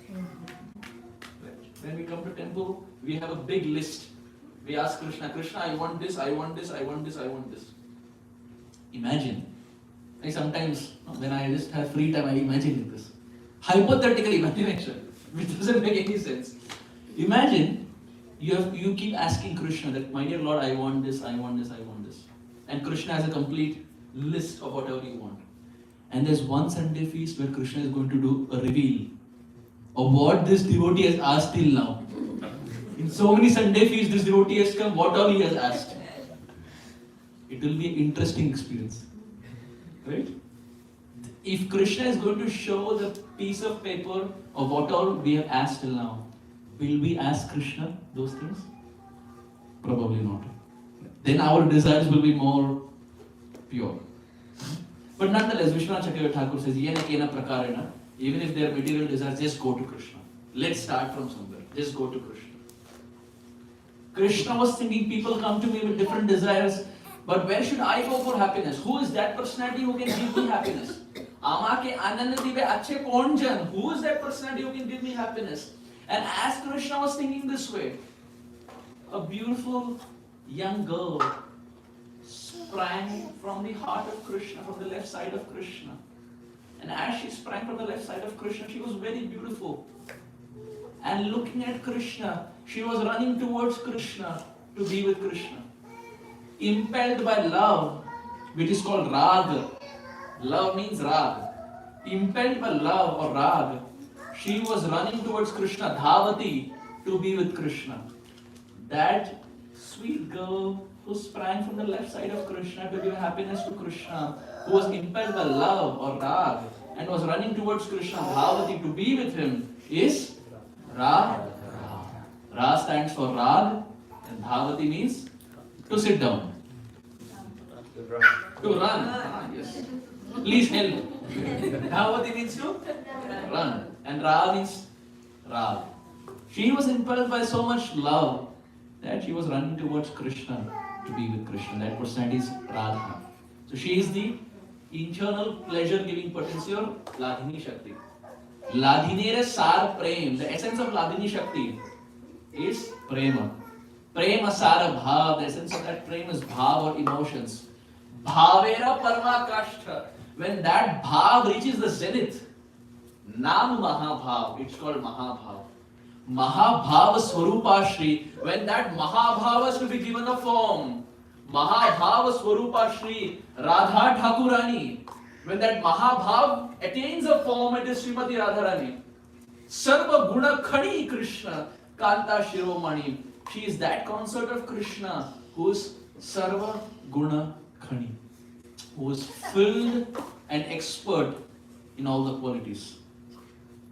When we come to temple, we have a big list. We ask Krishna, Krishna, I want this, I want this, I want this, I want this. Imagine. Like sometimes when I just have free time, I imagine this. Hypothetical imagination, which doesn't make any sense. Imagine you keep asking Krishna that, my dear Lord, I want this, I want this, I want this. And Krishna has a complete list of whatever you want. And there's one Sunday feast where Krishna is going to do a reveal of what this devotee has asked till now. In so many Sunday feasts, this devotee has come, what all he has asked. It will be an interesting experience. Right? If Krishna is going to show the piece of paper of what all we have asked till now, will we ask Krishna those things? Probably not. Then our desires will be more pure. But nonetheless, Vishwanath Chakravarti Thakur says, Yena kena prakarena, even if there are material desires, just go to Krishna. Let's start from somewhere. Just go to Krishna. Krishna was thinking, people come to me with different desires, but where should I go for happiness? Who is that personality who can give me happiness? Ama ke anand dive achhe kaun jan? Who is that personality who can give me happiness? And as Krishna was thinking this way, a beautiful young girl sprang from the heart of Krishna, from the left side of Krishna. And as she sprang from the left side of Krishna, she was very beautiful. And looking at Krishna, she was running towards Krishna to be with Krishna. Impelled by love, which is called Radha. Love means Rag. Impelled by love or Rag, she was running towards Krishna, Dhavati, to be with Krishna. That sweet girl who sprang from the left side of Krishna to give happiness to Krishna, who was impelled by love or Rag, and was running towards Krishna, Dhavati, to be with him, is Radha. Ra stands for Rag, and Dhavati means to sit down. To run. Yes. Please help. Dhavati means to run. And Ra means Rag. She was impelled by so much love that she was running towards Krishna to be with Krishna. That personality is Radha. So she is the internal pleasure-giving potency or Ladhini Shakti. Ladhinere Sar Prem. The essence of Ladhini Shakti is Prema. Prema Sara Bhav. The essence of that Prem is Bhav or emotions. Bhavera Parma Kashta. When that Bhav reaches the zenith, Nam Mahabhav, it's called Mahabhav. Mahabhava Swarupa Shri. When that Mahabhava is to be given a form, Mahabhava Swarupa Shri, Radha Thakurani. When that Mahabhav attains a form, it is Srimati Radharani. Sarva Guna Khani Krishna, Kanta Shiromani. She is that consort of Krishna who is Sarva Guna Khani, who is filled and expert in all the qualities.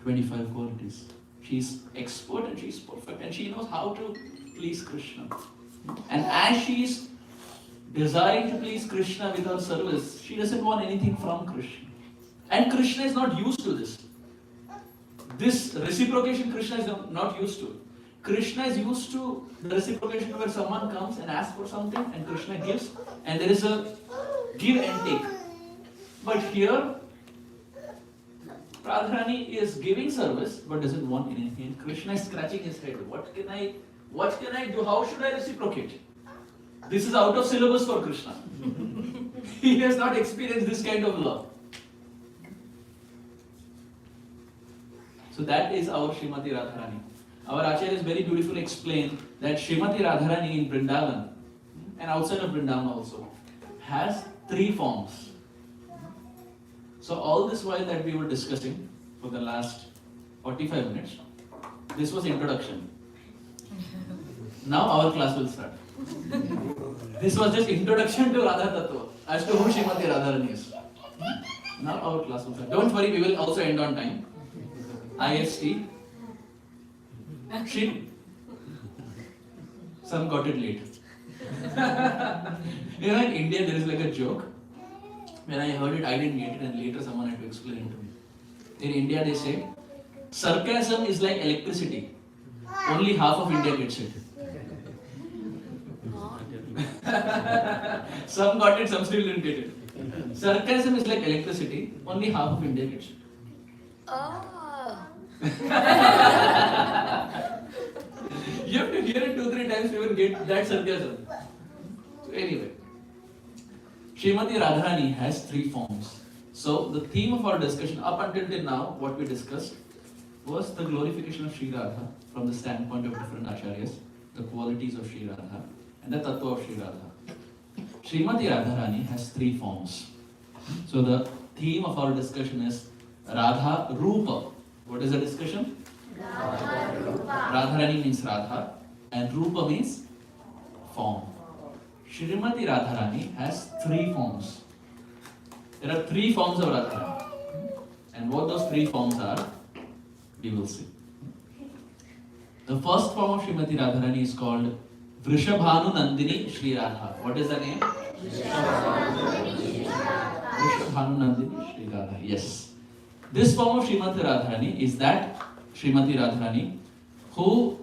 25 qualities. She is expert and she is perfect and she knows how to please Krishna. And as she is desiring to please Krishna with her service, she doesn't want anything from Krishna. And Krishna is not used to this. This reciprocation Krishna is not used to. Krishna is used to the reciprocation where someone comes and asks for something and Krishna gives and there is a give and take. But here, Radharani is giving service but doesn't want anything. Krishna is scratching his head. What can I do? How should I reciprocate? This is out of syllabus for Krishna. He has not experienced this kind of love. So that is our Srimati Radharani. Our Acharya has very beautifully explained that Srimati Radharani in Vrindavan and outside of Vrindavan also has 3 forms. So all this while that we were discussing for the last 45 minutes, this was introduction. Now our class will start. This was just introduction to Radha Tattva as to who Srimati Radharani is. Now our class will start. Don't worry, we will also end on time. IST. Some got it late. You know, in India there is like a joke. When I heard it, I didn't get it, and later someone had to explain it to me. In India, they say, sarcasm is like electricity. Only half of India gets it. Some got it, some still didn't get it. Sarcasm is like electricity. Only half of India gets it. Oh. You have to hear it 2-3 times to even get that sarcasm. So anyway. Srimati Radharani has 3 forms. So the theme of our discussion up until now, what we discussed was the glorification of Sri Radha from the standpoint of different acharyas, the qualities of Sri Radha and the tattva of Sri Radha. Srimati Radharani has three forms. So the theme of our discussion is Radha Rupa. What is the discussion? Radharani means Radha and Rupa means form. Srimati Radharani has three forms. There are three forms of Radharani. And what those three forms are, we will see. The first form of Srimati Radharani is called Vrishabhanu Nandini Shri Radha. What is the name? Vrishabhanu Nandini Shri Radha. Yes. This form of Srimati Radharani is that Srimati Radharani who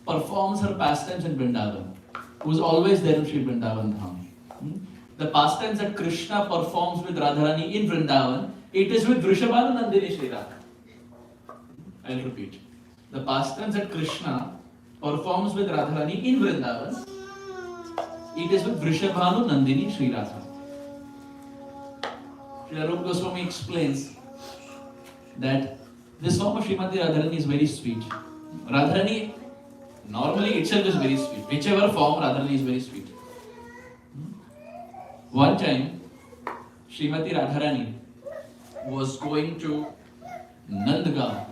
performs her pastimes in Vrindavan, who is always there in Sri Vrindavan Dham. The pastimes that Krishna performs with Radharani in Vrindavan, it is with Vrishabhanu Nandini Shri Radha. I will repeat. The pastimes that Krishna performs with Radharani in Vrindavan, it is with Vrishabhanu Nandini Shri Radha. Srila Rupa Goswami explains that this form of Srimati Radharani is very sweet. Radharani normally itself is very sweet. Whichever form, Radharani is very sweet. One time, Srimati Radharani was going to Nandgaon.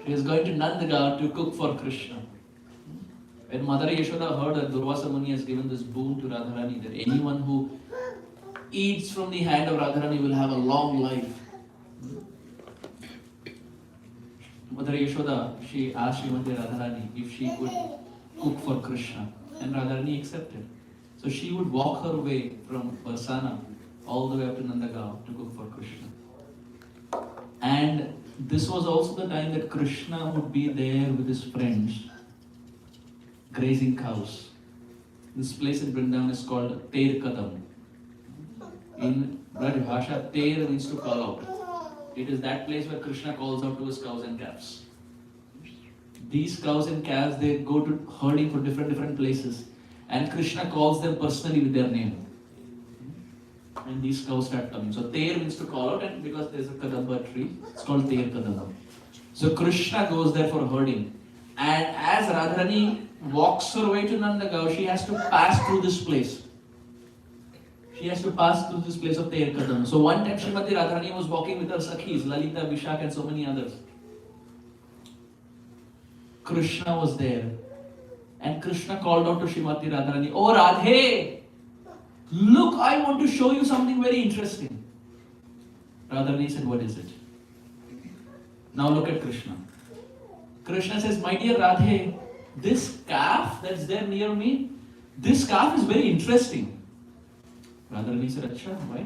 She is going to Nandgaon to cook for Krishna. When Mother Yashoda heard that Durvasa Muni has given this boon to Radharani, that anyone who eats from the hand of Radharani will have a long life. Mother Yashoda, she asked Srimati Radharani if she could cook for Krishna, and Radharani accepted. So she would walk her way from Barsana all the way up to Nandagaon to cook for Krishna. And this was also the time that Krishna would be there with his friends, grazing cows. This place in Vrindavan is called Ter Kadam. In Braj Bhasha, Ter means to call out. It is that place where Krishna calls out to his cows and calves. These cows and calves, they go to herding for different places. And Krishna calls them personally with their name. And these cows start coming. So Ter means to call out, and because there's a Kadamba tree, it's called Ter Kadamba. So Krishna goes there for herding. And as Radharani walks her way to Nandagaon, she has to pass through this place. She has to pass through this place of Ter Kadam. So one time Srimati Radharani was walking with her Sakhis, Lalita, Vishak and so many others. Krishna was there. And Krishna called out to Srimati Radharani, "Oh Radhe, look, I want to show you something very interesting." Radharani said, "What is it?" Now look at Krishna. Krishna says, "My dear Radhe, this calf that's there near me, this calf is very interesting." Radharani said, "Acha, why?"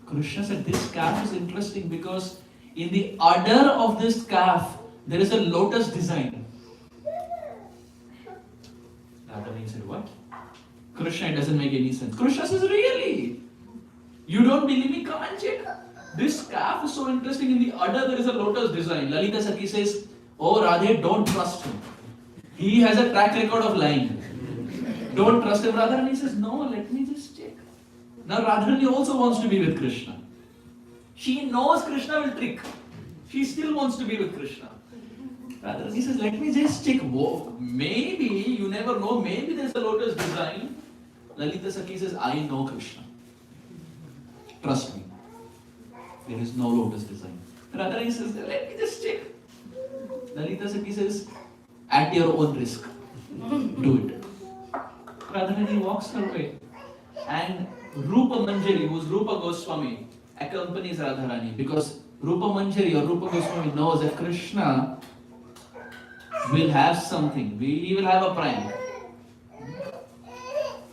Krishna said, "This calf is interesting because in the udder of this calf, there is a lotus design." Radharani said, "What?" Krishna, it doesn't make any sense. Krishna says, "Really? You don't believe me? Come and check. This calf is so interesting. In the udder, there is a lotus design." Lalita Sakhi says, "Oh Radhe, don't trust him. He has a track record of lying. Don't trust him." Radharani says, "No, let me just check." Now Radharani also wants to be with Krishna. She knows Krishna will trick. She still wants to be with Krishna. Radharani says, "Let me just check. Whoa, maybe, you never know, maybe there's a lotus design." Lalita Sakhi says, "I know Krishna. Trust me. There is no lotus design." Radharani says, "Let me just check." Lalita Sakhi says, "At your own risk. Do it." Radharani walks her way. And Rupa Manjari, who is Rupa Goswami, accompanies Radharani because Rupa Manjari or Rupa Goswami knows that Krishna will have something. He will have a prank.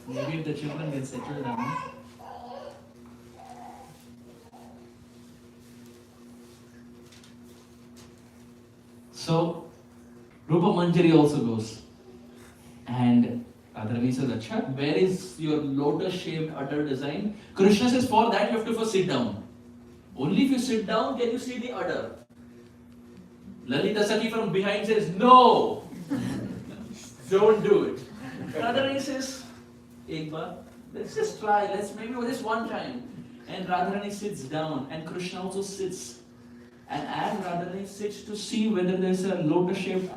Maybe if the children get settled down. So, Rupa Manjari also goes. And Radharani says, "Acha, where is your lotus-shaped udder design?" Krishna says, "For that you have to first sit down. Only if you sit down can you see the udder." Lalita Sakhi from behind says, "No, don't do it." Radharani says, "Ek baar, let's just try. Let's maybe just one time." And Radharani sits down, and Krishna also sits. And as Radharani sits to see whether there's a lotus-shaped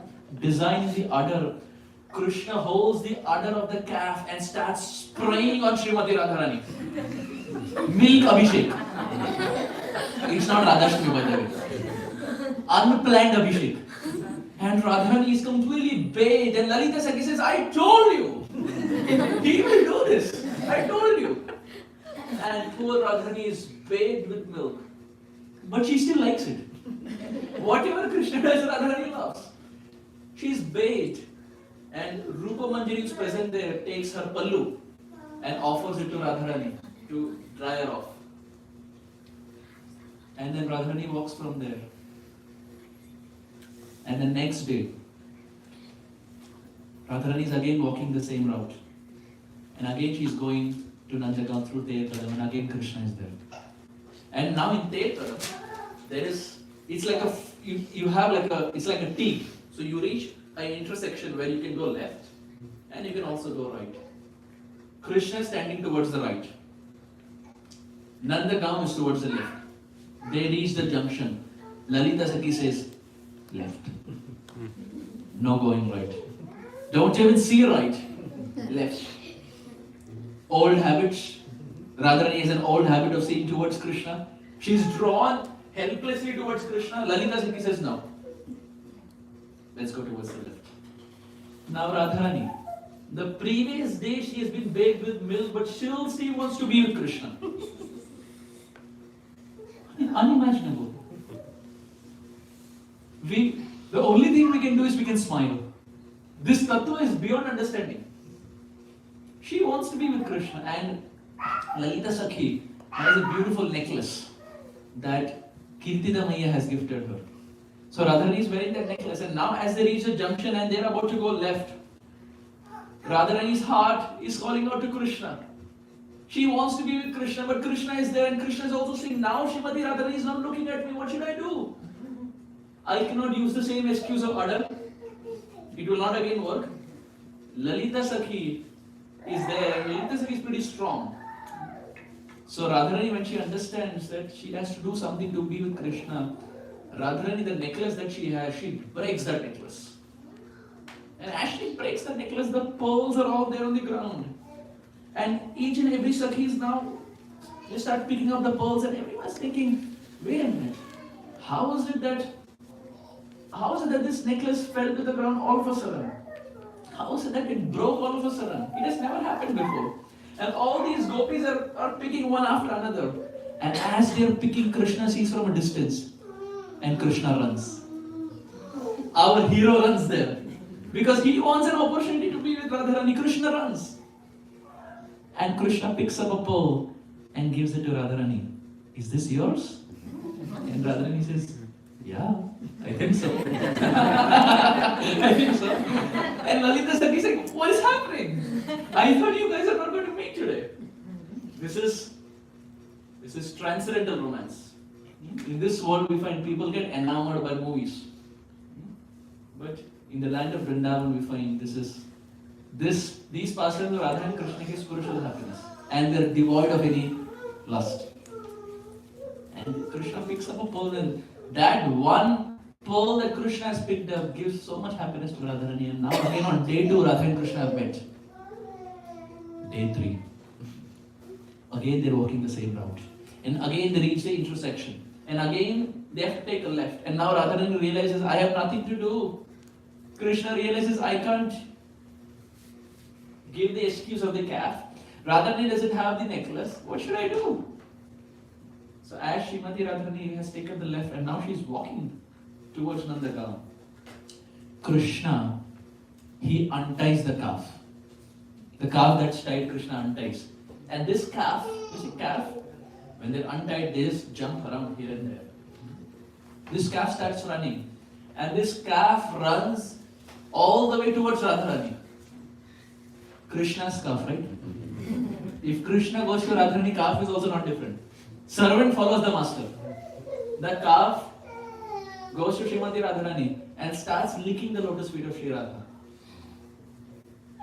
design in the udder, Krishna holds the udder of the calf and starts spraying on Srimati Radharani. Milk Abhishek. It's not Radhashtami, by the way. Unplanned Abhishek. And Radharani is completely bathed, and Lalita Sakhi says, I told you! He will do this! I told you! And poor Radharani is bathed with milk. But she still likes it. Whatever Krishna does, Radharani loves. She is bathed. And Rupa Manjari is present there, takes her pallu and offers it to Radharani to dry her off. And then Radharani walks from there. And the next day, Radharani is again walking the same route. And again she is going to Nanjagaon through Teyaparam, and again Krishna is there. And now in Teyaparam, it's like it's like a T. So you reach an intersection where you can go left and you can also go right. Krishna is standing towards the right. Nandagaon is towards the left. They reach the junction. Lalita Sakhi says, left. No going right. Don't even see right. Left. Old habits. Radharani has an old habit of seeing towards Krishna. She's drawn helplessly towards Krishna. Lalita Sakhi says, no. Let's go towards the left. Now Radharani, the previous day she has been bathed with milk, but still she wants to be with Krishna. Unimaginable. The only thing we can do is we can smile. This tattva is beyond understanding. She wants to be with Krishna, and Lalita Sakhi has a beautiful necklace that Kirtida Maya has gifted her. So Radharani is wearing that necklace, and now as they reach the junction and they are about to go left, Radharani's heart is calling out to Krishna. She wants to be with Krishna, but Krishna is there, and Krishna is also saying, now Srimati Radharani is not looking at me, what should I do? I cannot use the same excuse of udder. It will not again work. Lalita Sakhi is there, and Lalita Sakhi is pretty strong. So Radharani, when she understands that she has to do something to be with Krishna, Radharani, the necklace that she has, she breaks that necklace. And as she breaks the necklace, the pearls are all there on the ground. And each and every Sakhi is now, they start picking up the pearls, and everyone's thinking, wait a minute, how is it that this necklace fell to the ground all of a sudden? How is it that it broke all of a sudden? It has never happened before. And all these gopis are picking one after another. And as they are picking, Krishna sees from a distance. And Krishna runs. Our hero runs there. Because he wants an opportunity to be with Radharani. Krishna runs. And Krishna picks up a pearl and gives it to Radharani. Is this yours? And Radharani says, yeah, I think so. I think so. And Lalita Sakhi is like, what is happening? I thought you guys are not going to meet today. This is transcendental romance. In this world, we find people get enamored by movies. But in the land of Vrindavan, we find these pastimes of Radha and Krishna give spiritual happiness. And they're devoid of any lust. And Krishna picks up a pearl, and that one pearl that Krishna has picked up gives so much happiness to Radharani. And now again on day 2, Radha and Krishna have met. Day 3. Again they're walking the same route. And again they reach the intersection. And again they have to take a left. And now Radharani realizes, I have nothing to do. Krishna realizes, I can't give the excuse of the calf. Radharani doesn't have the necklace. What should I do? So as Srimati Radharani has taken the left, and now she's walking towards Nandagaon, Krishna, he unties the calf. The calf that's tied, Krishna unties. And this calf, you see calf, when they're untied, they just jump around here and there. This calf starts running. And this calf runs all the way towards Radharani. Krishna's calf, right? If Krishna goes to Radharani, calf is also not different. Servant follows the master. The calf goes to Srimati Radharani and starts licking the lotus feet of Sri Radha.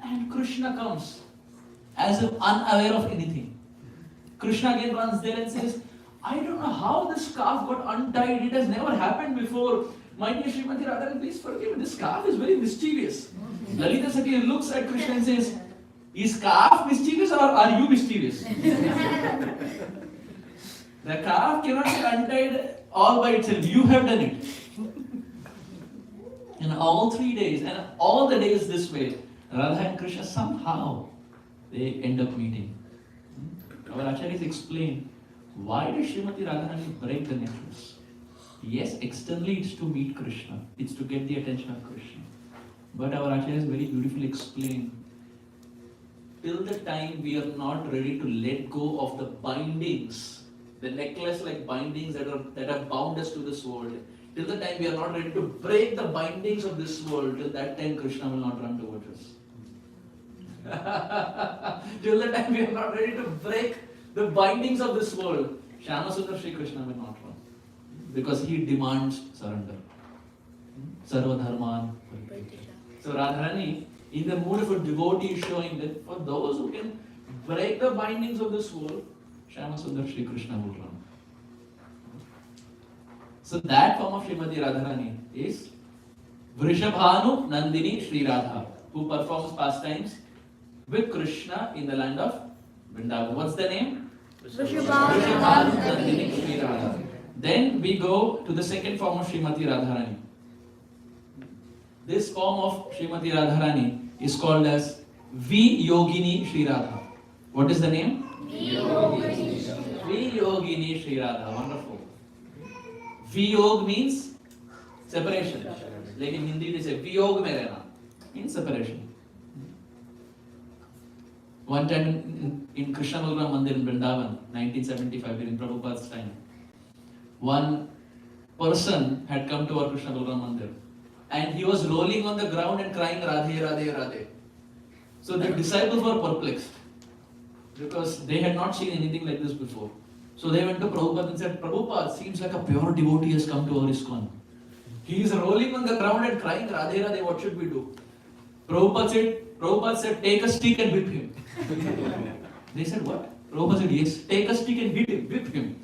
And Krishna comes as if unaware of anything. Krishna again runs there and says, I don't know how this calf got untied. It has never happened before. My dear Srimati Radharani, please forgive me. This calf is very mischievous. Lalita Sati looks at Krishna and says, is calf mischievous or are you mischievous? The calf cannot be untied all by itself. You have done it. And all 3 days and all the days this way, Radha and Krishna somehow they end up meeting. Our acharyas explain, why does Srimati Radharani break the necklace? Yes, externally it's to meet Krishna, it's to get the attention of Krishna. But our acharyas very beautifully explain, till the time we are not ready to let go of the bindings, the necklace-like bindings that have bound us to this world, till the time we are not ready to break the bindings of this world, till that time Krishna will not run towards us. Till the time we are not ready to break the bindings of this world, Shyama Sundar Shri Krishna will not run. Because he demands surrender. Sarva Dharman. So Radharani, in the mood of a devotee, is showing that for those who can break the bindings of this world, Shyama Sundar Shri Krishna will run. So that form of Srimati Radharani is Vrishabhanu Nandini Shri Radha, who performs pastimes with Krishna in the land of Vrindavan. What's the name? Vrishabhanu Nandini Shri Radha. Then we go to the second form of Srimati Radharani. This form of Srimati Radharani is called as V-Yogini Shri Radha. What is the name? V-Yogini Shri Radha. Wonderful. V-Yog means separation. Like in Hindi they say, V-Yog mein rehna. Means separation. One time in Krishna Balaram Mandir in Vrindavan, 1975, during Prabhupada's time, one person had come to our Krishna Balaram Mandir and he was rolling on the ground and crying Radhe, Radhe, Radhe. So the disciples were perplexed because they had not seen anything like this before. So they went to Prabhupada and said, Prabhupada, seems like a pure devotee has come to our ISKCON. He is rolling on the ground and crying Radhe, Radhe, what should we do? Prabhupada said, take a stick and whip him. They said, what? Prabhupada said, yes, take a stick and whip him.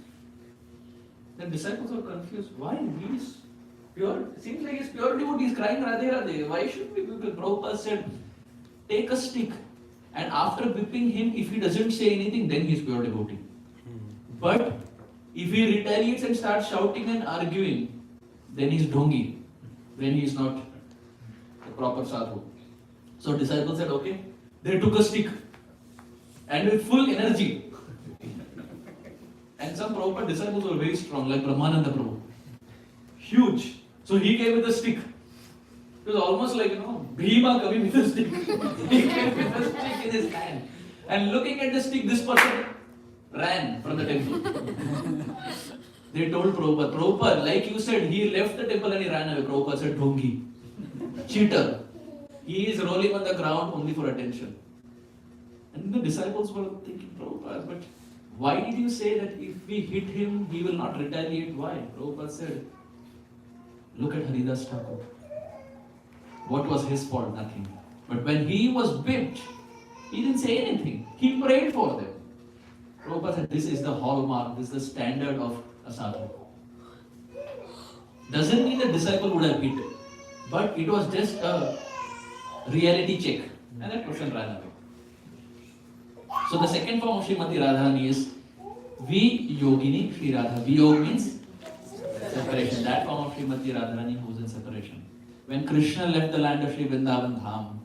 The disciples were confused. Why? He is pure. It seems like he's pure devotee. He's crying Radhe Radhe. Why should we whip him? Prabhupada said, take a stick. And after whipping him, if he doesn't say anything, then he's pure devotee. But if he retaliates and starts shouting and arguing, then he's dhongi. Then he's not a proper sadhu. So disciples said, okay. They took a stick. And with full energy. And some Prabhupada disciples were very strong, like Brahmananda Prabhu. Huge. So he came with a stick. It was almost like, Bhima coming with a stick. He came with a stick in his hand. And looking at the stick, this person ran from the temple. They told Prabhupada, like you said, he left the temple and he ran away. Prabhupada said, Dhongi. Cheater. He is rolling on the ground only for attention. And the disciples were thinking, Prabhupada, but why did you say that if we hit him, he will not retaliate? Why? Prabhupada said, look at Haridas Thakur. What was his fault? Nothing. But when he was whipped, he didn't say anything. He prayed for them. Prabhupada said, this is the hallmark, this is the standard of a sadhu. Doesn't mean the disciple would have hit, but it was just a reality check. And that person ran away. So the second form of Srimati Radharani is V-Yogini Shri Radha. V-Yog means separation. That form of Srimati Radharani who is in separation. When Krishna left the land of Sri Vrindavan Dham,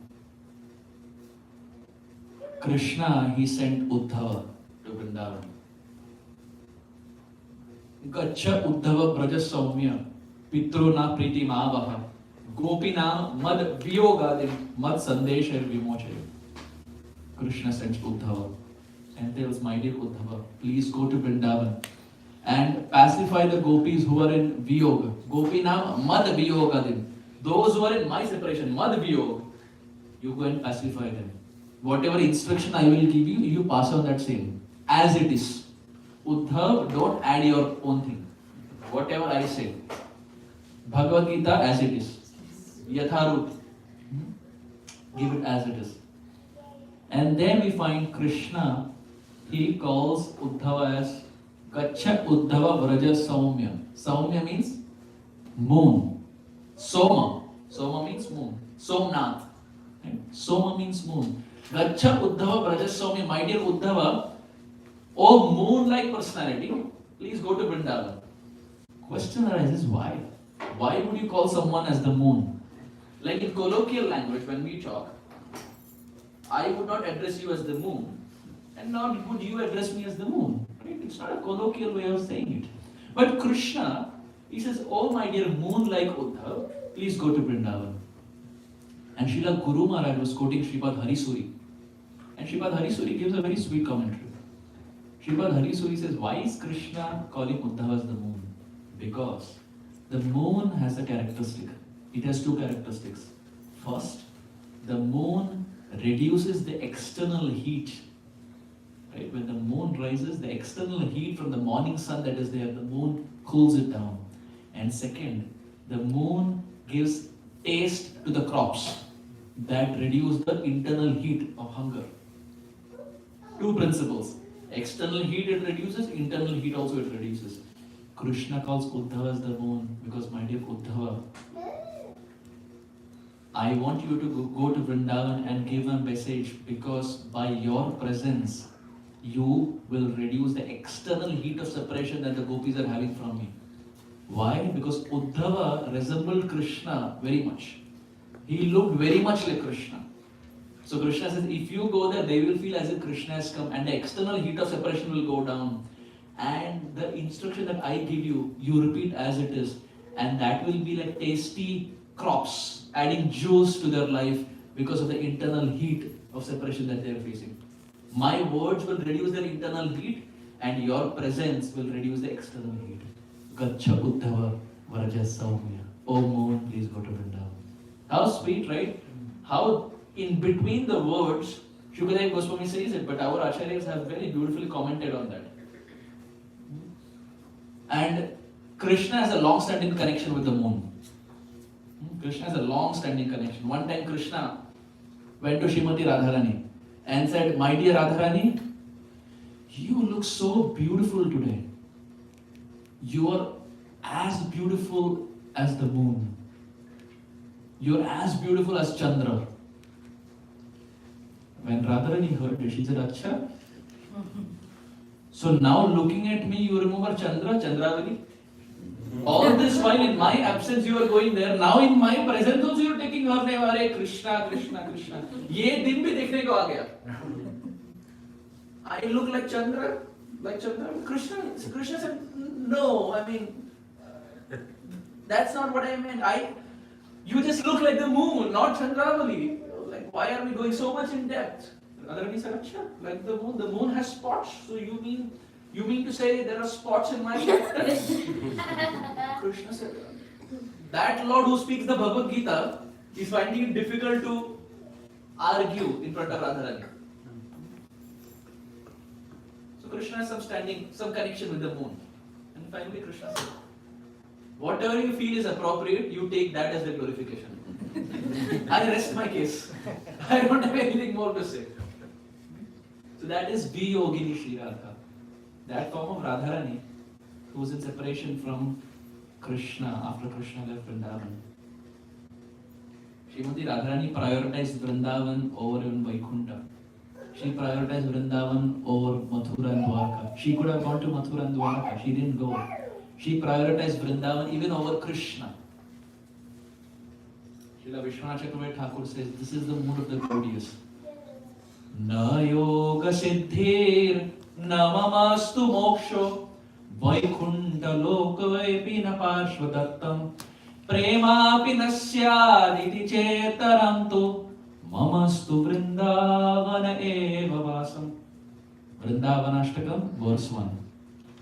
Krishna, he sent Uddhava to Vrindavan. Gacha Uddhava Braja Saumya Pitruna Priti Maavaha Gopina Mad Viyogadim Mad Sandeshar Vimochaya. Krishna sends Uddhava and tells, my dear Uddhava, please go to Vrindavan and pacify the gopis who are in Viyoga. Gopina Mad Viyogadim. Those who are in my separation, Mad Viyog, you go and pacify them. Whatever instruction I will give you, you pass on that same. As it is. Uddhav, don't add your own thing. Whatever I say. Bhagavad Gita as it is. Yatharut. Give it as it is. And then we find Krishna, he calls Uddhava as Gacha Uddhava Vraja Saumya. Saumya means moon. Soma. Soma means moon. Somnath. Right? Soma means moon. Gacha Uddhava Brajaswami, my dear Uddhava, oh moon-like personality, please go to Vrindavan. Question arises, why? Why would you call someone as the moon? Like in colloquial language, when we talk, I would not address you as the moon, and nor would you address me as the moon. Right? It's not a colloquial way of saying it. But Krishna, he says, oh my dear moon-like Uddhav, please go to Vrindavan. And Srila Guru Maharaj was quoting Sripad Harisuri. And Sripad Harisuri gives a very sweet commentary. Sripad Harisuri says, why is Krishna calling Uddhava as the moon? Because the moon has a characteristic. It has two characteristics. First, the moon reduces the external heat. Right? When the moon rises, the external heat from the morning sun that is there, the moon cools it down. And second, the moon gives taste to the crops that reduce the internal heat of hunger. Two principles. External heat it reduces, internal heat also it reduces. Krishna calls Uddhava as the moon because, my dear Uddhava, I want you to go to Vrindavan and give a message, because by your presence you will reduce the external heat of separation that the gopis are having from me. Why? Because Uddhava resembled Krishna very much. He looked very much like Krishna. So Krishna says, if you go there, they will feel as if Krishna has come, and the external heat of separation will go down. And the instruction that I give you, you repeat as it is. And that will be like tasty crops, adding juice to their life because of the internal heat of separation that they are facing. My words will reduce their internal heat, and your presence will reduce the external heat. Gacha Uddhava Vraja Saumya. Oh moon, please go to Vrindavan. How sweet, right? How in between the words, Shukadeva Goswami says it, but our Acharyas have very beautifully commented on that. And Krishna has a long-standing connection with the moon. Krishna has a long-standing connection. One time Krishna went to Srimati Radharani and said, my dear Radharani, you look so beautiful today. You are as beautiful as the moon. You are as beautiful as Chandra. When Radharani heard it, she said, Acha. So now looking at me, you remember Chandra, Chandravali? All this while in my absence you are going there. Now in my presence also you are taking her name. Hare Krishna, Krishna, Krishna. Ye din bhi dekhne ko aa gaya. I look like Chandra, Krishna. Krishna said, no, I mean, that's not what I meant. You just look like the moon, not Chandravali. Like, why are we going so much in depth? Radharani said, Acha, like the moon has spots. So you mean to say there are spots in my character? Krishna said, that Lord who speaks the Bhagavad Gita is finding it difficult to argue in front of Radharani. So Krishna has some connection with the moon. And finally Krishna said, whatever you feel is appropriate, you take that as the glorification. I rest my case. I don't have anything more to say. So that is Viyogini Shri Radha. That form of Radharani who was in separation from Krishna after Krishna left Vrindavan. Srimati Radharani prioritized Vrindavan over even Vaikuntha. She prioritized Vrindavan over Mathura and Dwarka. She could have gone to Mathura and Dwarka. She didn't go. She prioritized Vrindavan even over Krishna. Srila Vishwanath Chakravarti Thakur says, this is the mood of the Gaudias. Na yoga siddhir namamastu moksho Vaikunta lokavaipi na parshvadattam Premapi nasyaditi chetarantu Mamastu vrindavana eva vasam. Vrindavanashtakam, verse 1.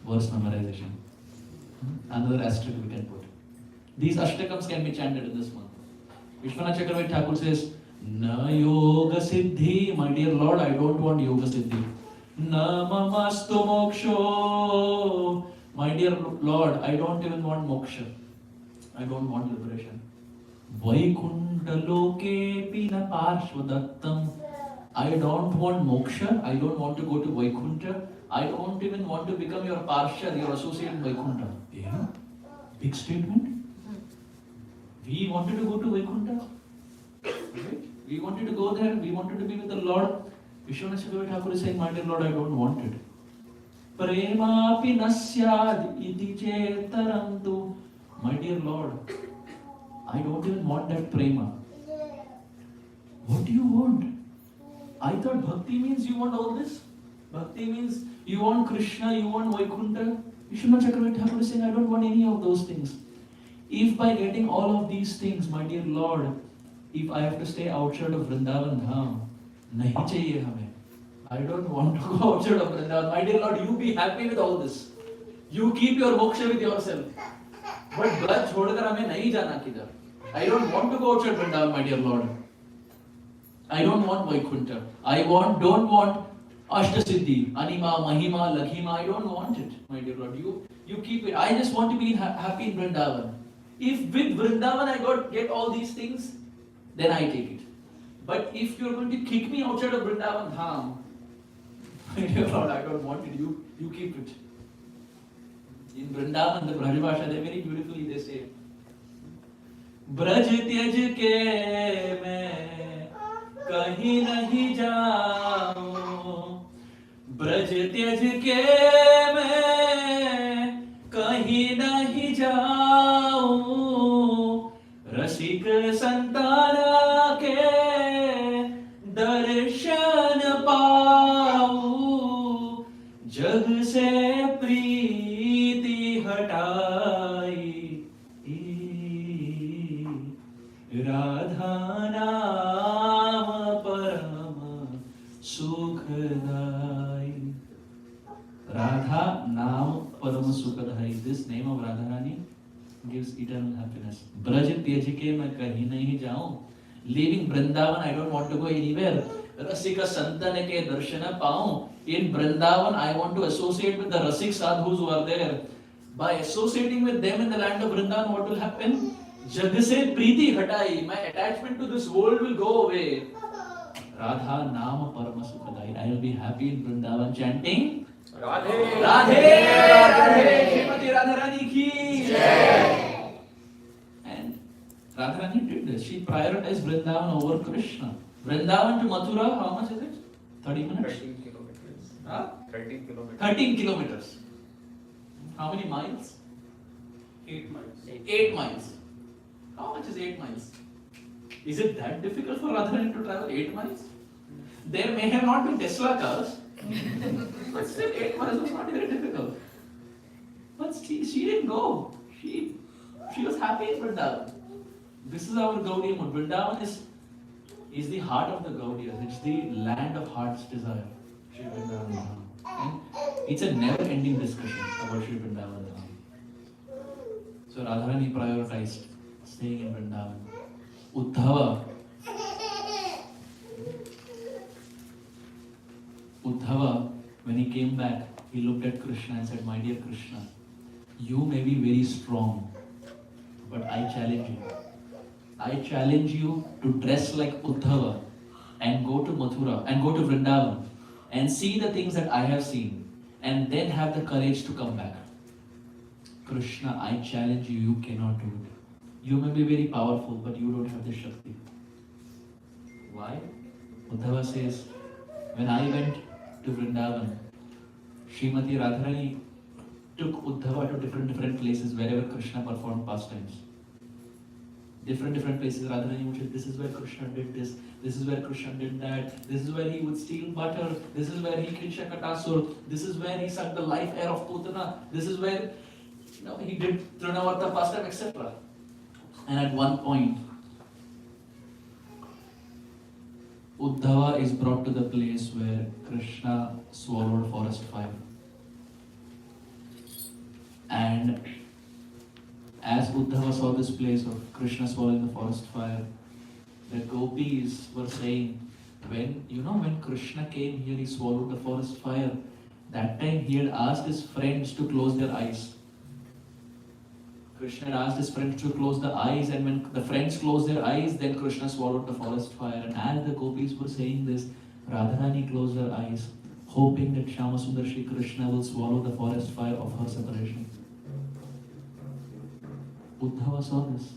Verse memorization. Another asterisk we can put. These ashtakams can be chanted in this month. Vishwanath Chakravarti Thakur says, Na yoga siddhi, my dear Lord, I don't want yoga siddhi. Na mamastu moksho, my dear Lord, I don't even want moksha. I don't want liberation. Vaikunta loke pina parshvadattam. I don't want moksha. I don't want to go to Vaikunta. I don't even want to become your parshad, your associate in Vaikunta. Yeah? Big statement. We wanted to go to Vaikuntha. Right? We wanted to go there. We wanted to be with the Lord. Vishwanath Chakravarti Thakur is saying, my dear Lord, I don't want it. Premapi nasyad iti chetarantu. My dear Lord, I don't even want that prema. What do you want? I thought bhakti means you want all this. Bhakti means you want Krishna, you want Vaikuntha. Vishwanath Chakravarti Thakur is saying, I don't want any of those things. If by getting all of these things, my dear Lord, if I have to stay outside of Vrindavan Dham, nahi chahiye hame. I don't want to go outside of Vrindavan. My dear Lord, you be happy with all this. You keep your moksha with yourself. But Braj chhodkar hame nahi jana kidhar. I don't want to go outside Vrindavan, my dear Lord. I don't want Vaikuntha. I don't want Ashtasiddhi, Anima, Mahima, Lakhima. I don't want it, my dear Lord. You keep it. I just want to be happy in Vrindavan. If with Vrindavan I get all these things, then I take it. But if you're going to kick me outside of Vrindavan Dham, my dear Lord, I don't want it. You keep it. In Vrindavan, the Brajbhasha, they very beautifully they say, Braj tyaj ke main kahin nahi jaun. Braj tyaj ke main kahin nahi jaun. Rasik santana ke darshan paun. Jag se प्रीति हटाई राधा नाम परम सुखदाई. Radha नाम परम सुखदाई. This name of Radharani gives eternal happiness. Braj tyaj ke main kahin nahi jaun. Leaving Vrindavan, I don't want to go anywhere. Rasika santana ke darshana paun. In Vrindavan, I want to associate with the Rasik sadhus who are there. By associating with them in the land of Vrindavan, what will happen? Jag se preeti hatai. My attachment to this world will go away. Radha nama parama sukhadai. I will be happy in Vrindavan chanting Radhe Radhe Radhe Srimati Radharani ki Jai. And Radharani did this. She prioritized Vrindavan over Krishna. Vrindavan to Mathura, how much is it? 30 minutes? 13 kilometers. Huh? 13 kilometers. 13 kilometers. How many miles? 8 miles. 8 miles. How much is 8 miles? Is it that difficult for Radharani to travel 8 miles? There may have not been Tesla cars, but still 8 miles was not very difficult. But she didn't go. She was happy in Vrindavan. This is our Gaudiya Mood. Vrindavan is the heart of the Gaudiyas. It's the land of heart's desire. Shri Vrindavan Dham. And it's a never-ending discussion about Shri Vrindavan Dham. So Radharani prioritized staying in Vrindavan. Uddhava, when he came back, he looked at Krishna and said, my dear Krishna, you may be very strong, but I challenge you. I challenge you to dress like Uddhava and go to Mathura and go to Vrindavan and see the things that I have seen and then have the courage to come back. Krishna, I challenge you, you cannot do it. You may be very powerful, but you don't have the Shakti. Why? Uddhava says, when I went to Vrindavan, Srimati Radharani took Uddhava to different places wherever Krishna performed pastimes. Different places, Radharani would say, this is where Krishna did this is where Krishna did that, this is where he would steal butter, this is where he killed Shakatasur, this is where he sucked the life air of Putana, this is where he did Trinavarta pastime, etc. And at one point, Uddhava is brought to the place where Krishna swallowed forest fire. And as Uddhava saw this place of Krishna swallowing the forest fire, the gopis were saying, when Krishna came here, he swallowed the forest fire. That time he had asked his friends to close their eyes. Krishna had asked his friends to close the eyes, and when the friends closed their eyes, then Krishna swallowed the forest fire. And as the gopis were saying this, Radharani closed her eyes, hoping that Shyamasundar Shri Krishna will swallow the forest fire of her separation. Uddhava saw this.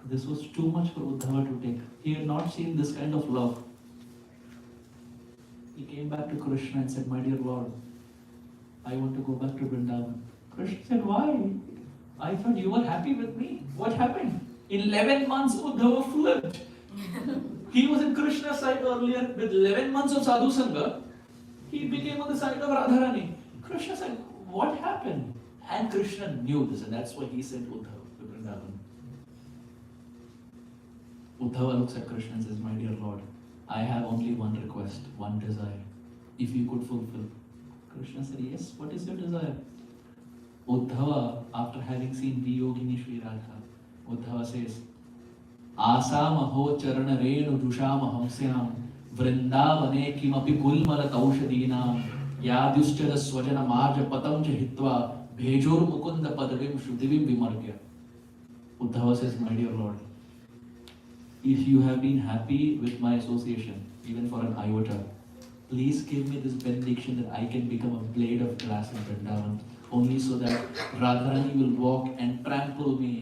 this was too much for Uddhava to take. He had not seen this kind of love. He came back to Krishna and said, "My dear Lord, I want to go back to Vrindavan." Krishna said, "Why? I thought you were happy with me. What happened?" In 11 months, Uddhava flipped. He was in Krishna's side earlier. With 11 months of sadhu sangha, he became on the side of Radharani. Krishna said, "What happened?" And Krishna knew this, and that's why he sent Uddhava to Vrindavan. Uddhava looks at Krishna and says, "My dear Lord, I have only one request, one desire. If you could fulfill." Krishna said, "Yes, what is your desire?" Uddhava, after having seen Viyogini Sri Radha, Uddhava says, "Asamaho charana renu jushama hamsyam vrindavane kimapi gulmala taushadinam yadyuschara swajana marja patam hitva bhejur mukunda padavim shrudivim vimargya." Uddhava says, "My dear Lord, if you have been happy with my association, even for an iota, please give me this benediction that I can become a blade of grass in Vrindavan, only so that Radharani will walk and trample me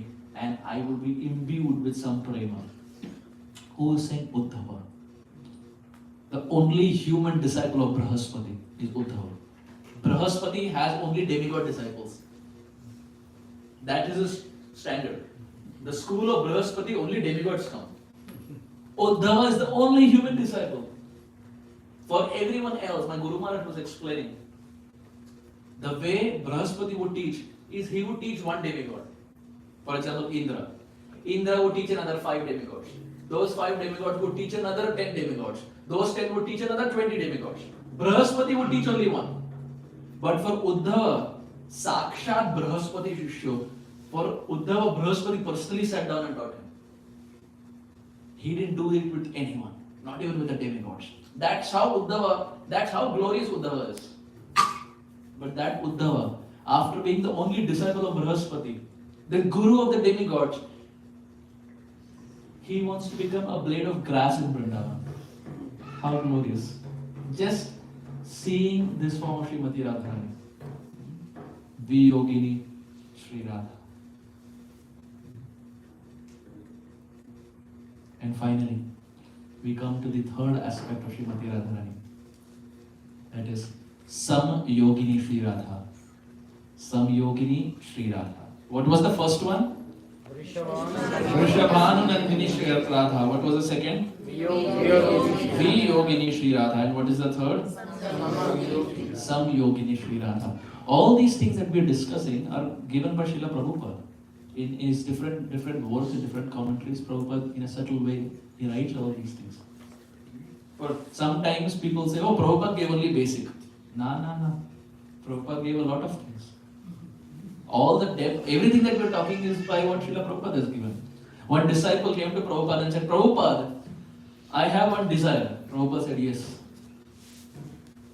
and I will be imbued with some prema." Who is saying? Uddhava. The only human disciple of Brahaspati is Uddhava. Brahaspati has only demigod disciples. That is his standard. The school of Brahaspati, only demigods come. Uddhava is the only human disciple. For everyone else, my Guru Maharaj was explaining, the way Brahaspati would teach is he would teach one demigod. For example, Indra. Indra would teach another 5 demigods. Those 5 demigods would teach another 10 demigods. Those 10 would teach another 20 demigods. Brahaspati would teach only one. But for Uddhava, Sakshat Brahaspati Shishyo, for Uddhava, Brahaspati personally sat down and taught him. He didn't do it with anyone, not even with the demigods. That's how glorious Uddhava is. But that Uddhava, after being the only disciple of Brahaspati, the guru of the demigods, he wants to become a blade of grass in Vrindavan. How glorious. Just seeing this form of Srimati Radharani. Viyogini Sri Radha. And finally, we come to the third aspect of Srimati Radharani. That is Sam Yogini Sri Radha. Sam Yogini Sri Radha. What was the first one? Vrishabhanu Nandini Sri Radha. What was the second? Viyogini Sri Radha. And what is the third? Sam Yogini Sri Radha. All these things that we are discussing are given by Srila Prabhupada. In his different works and different commentaries, Prabhupada in a subtle way, he writes all these things. For sometimes people say, "Oh, Prabhupada gave only basic." No. Prabhupada gave a lot of things. All the depth, everything that we are talking is by what Srila Prabhupada has given. One disciple came to Prabhupada and said, "Prabhupada, I have one desire." Prabhupada said, "Yes."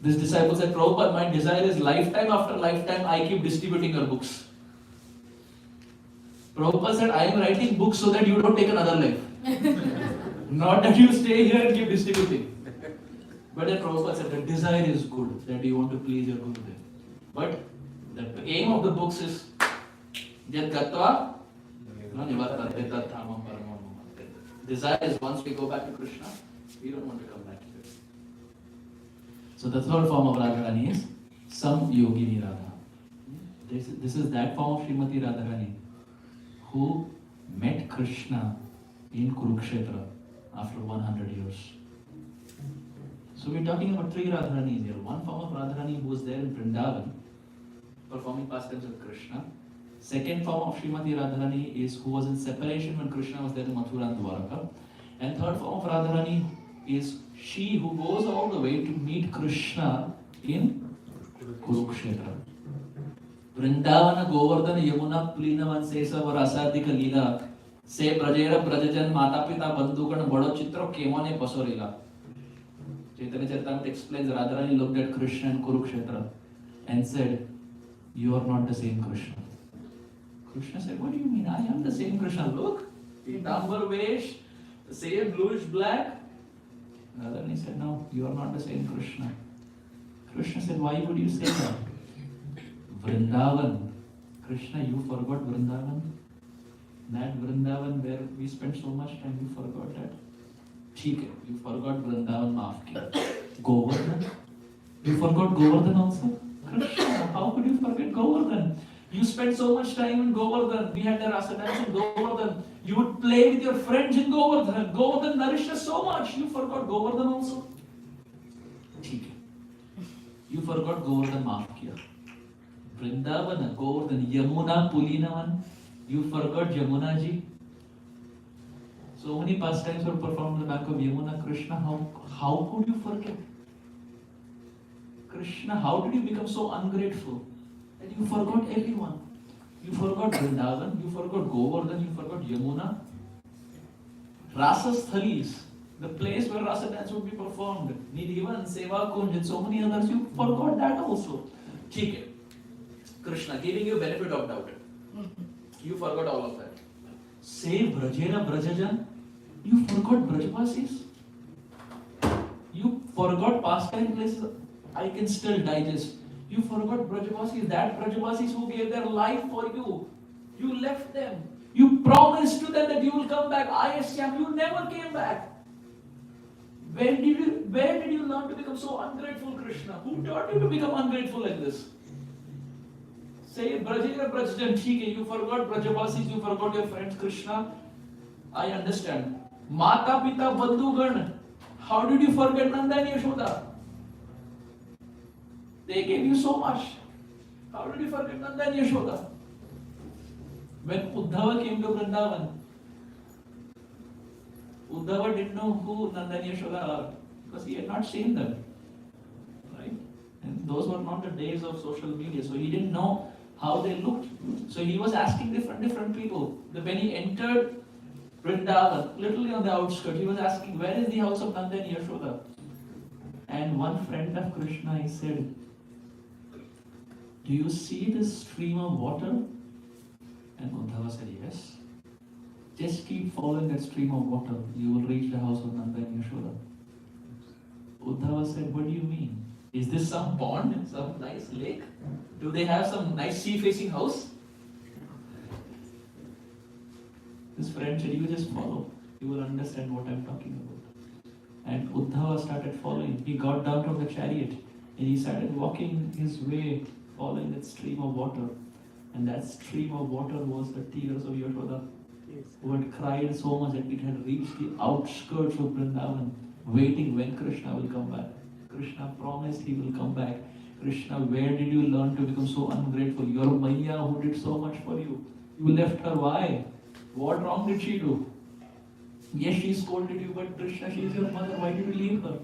This disciple said, "Prabhupada, my desire is lifetime after lifetime I keep distributing your books." Prabhupada said, "I am writing books so that you don't take another life. Not that you stay here and keep distributing." But then Prabhupada said, "The desire is good, that you want to please your Gurudev. But the aim of the books is Yad Gatva Nivattate Tat Dhamam Paramam." Desire is once we go back to Krishna, we don't want to come back here. So the third form of Radharani is Sam Yogini Radha. This is that form of Srimati Radharani who met Krishna in Kurukshetra after 100 years. So we're talking about 3 Radharanis here. One form of Radharani who was there in Vrindavan performing pastimes with Krishna. Second form of Srimati Radharani is who was in separation when Krishna was there in Mathura and Dwaraka. And third form of Radharani is she who goes all the way to meet Krishna in Kurukshetra. Vrindavana Govardhana Yamuna Plinavan Sesa Varasadika Lila Se Brajera Brajajan Matapita Bandhukan Bado Chitra Kemone Pasorila. Chaitanya Charitamrita explains Radharani looked at Krishna in Kurukshetra and said, "You are not the same Krishna." Krishna said, "What do you mean? I am the same Krishna. Look, Pitambar Vesh, the same bluish black." Radharani said, "No, you are not the same Krishna." Krishna said, "Why would you say that? Vrindavan. Krishna, you forgot Vrindavan? That Vrindavan where we spent so much time, you forgot that. ठीक है, you forgot Vrindavan, माफ किया. Govardhan, you forgot Govardhan also. Krishna, how could you forget Govardhan? You spent so much time in Govardhan. We had the rasa dance in Govardhan. You would play with your friends in Govardhan. Govardhan nourished us so much. You forgot Govardhan also. ठीक है. You forgot Govardhan, माफ किया. Vrindavan, Govardhan, Yamuna, Pulinavan. You forgot Yamuna ji. So many pastimes were performed on the bank of Yamuna. Krishna, how could you forget? Krishna, how did you become so ungrateful that you forgot everyone? You forgot Vrindavan, you forgot Govardhan, you forgot Yamuna. Rasa Sthalis, the place where rasa dance would be performed. Nidhivan, Seva Kunj, and so many others, you forgot that also. ठीक है. Krishna, giving you benefit of doubt. You forgot all of that. Say Brajera Brajajan, you forgot Brajvasis. You forgot pastime places I can still digest. You forgot Brajavasis, that Brajavasis who gave their life for you. You left them. You promised to them that you will come back. ISCM, you never came back. Where did you learn to become so ungrateful, Krishna? Who taught you to become ungrateful like this? Say Brajera Brajajan, theek hai, you forgot Brajavasis, you forgot your friends, Krishna. I understand. Mata Pita Bandhugan, how did you forget Nanda and Yashoda? They gave you so much. How did you forget Nanda and Yashoda? When Uddhava came to Vrindavan, Uddhava didn't know who Nanda and Yashoda are because he had not seen them. Right? And those were not the days of social media, so he didn't know how they looked. So he was asking different people. When he entered Vrindavan, literally on the outskirts, he was asking, where is the house of Nanda and Yashoda? And one friend of Krishna, he said, do you see this stream of water? And Uddhava said, yes. Just keep following that stream of water. You will reach the house of Nanda and Yashoda. Uddhava said, what do you mean? Is this some pond? Some nice lake? Do they have some nice sea-facing house? His friend said, you just follow. You will understand what I'm talking about. And Uddhava started following. He got down from the chariot and he started walking his way, following that stream of water. And that stream of water was the tears of Yashoda, who had cried so much that it had reached the outskirts of Vrindavan, waiting when Krishna will come back. Krishna promised he will come back. Krishna, where did you learn to become so ungrateful? Your Maya who did so much for you. You left her, why? What wrong did she do? Yes, she scolded you, but Krishna, she is your mother. Why did you leave her?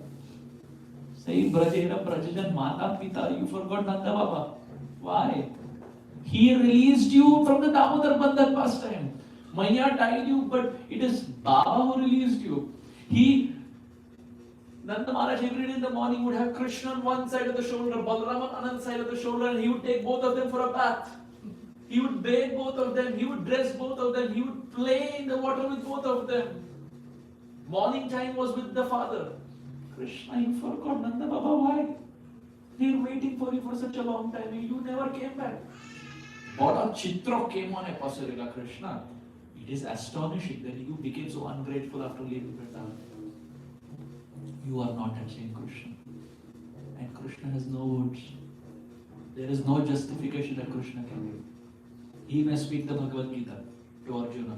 Say, Brajera, Brajajan, Mata, Pita, you forgot Nanda Baba. Why? He released you from the Damodar Bandhan pastime. Maya tied you, but it is Baba who released you. Nanda Maharaj every day in the morning would have Krishna on one side of the shoulder, Balram on another side of the shoulder, and he would take both of them for a bath. He would bathe both of them, he would dress both of them, he would play in the water with both of them. Morning time was with the father. Krishna, you forgot Nanda Baba, why? They were waiting for you for such a long time, you never came back. What a chitra came on a Pasarila Krishna. It is astonishing that you became so ungrateful after leaving Vrindavan. You are not that same Krishna. And Krishna has no words. There is no justification that Krishna can give. He may speak the Bhagavad Gita to Arjuna.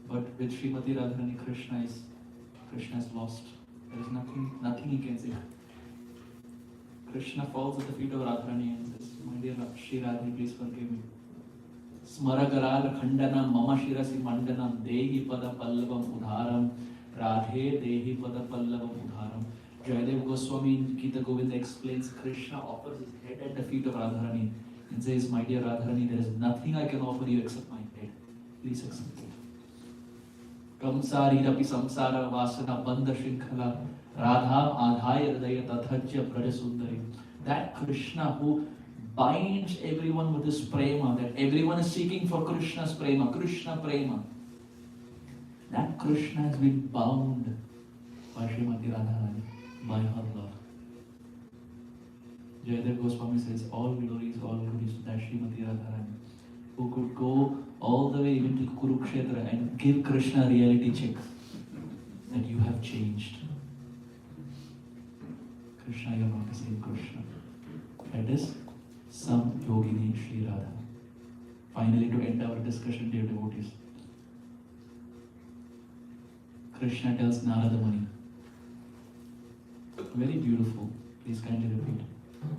But with Srimati Radharani, Krishna is lost. There is nothing he can say. Krishna falls at the feet of Radharani and says, my dear Shri Radhi, please forgive me. Smaragaral Khandana Mama Shirasi Mandanam Dehi Pada Pallavam Udharam Radhe Dehi Pada Pallavam Udharam. Jayadev Goswami in Gita Govinda explains Krishna offers his head at the feet of Radharani and says, my dear Radharani, there is nothing I can offer you except my head. Please accept it. Kamsari Rapi Samsara Vasana Bandha Shrinkhala Radha Adhaya Radaya Tathajya Braja Sundari. That Krishna who binds everyone with his prema, that everyone is seeking for Krishna's prema, Krishna prema. That Krishna has been bound by Srimati Radharani, by her love. Jayadev Goswami says, all glories to that Srimati Radharani. who could go all the way even to Kurukshetra and give Krishna a reality check that you have changed. Krishna, you are not the same Krishna. That is some Yogini Sri Radha. Finally, to end our discussion, dear devotees, Krishna tells Narada Muni, very beautiful, please kindly repeat.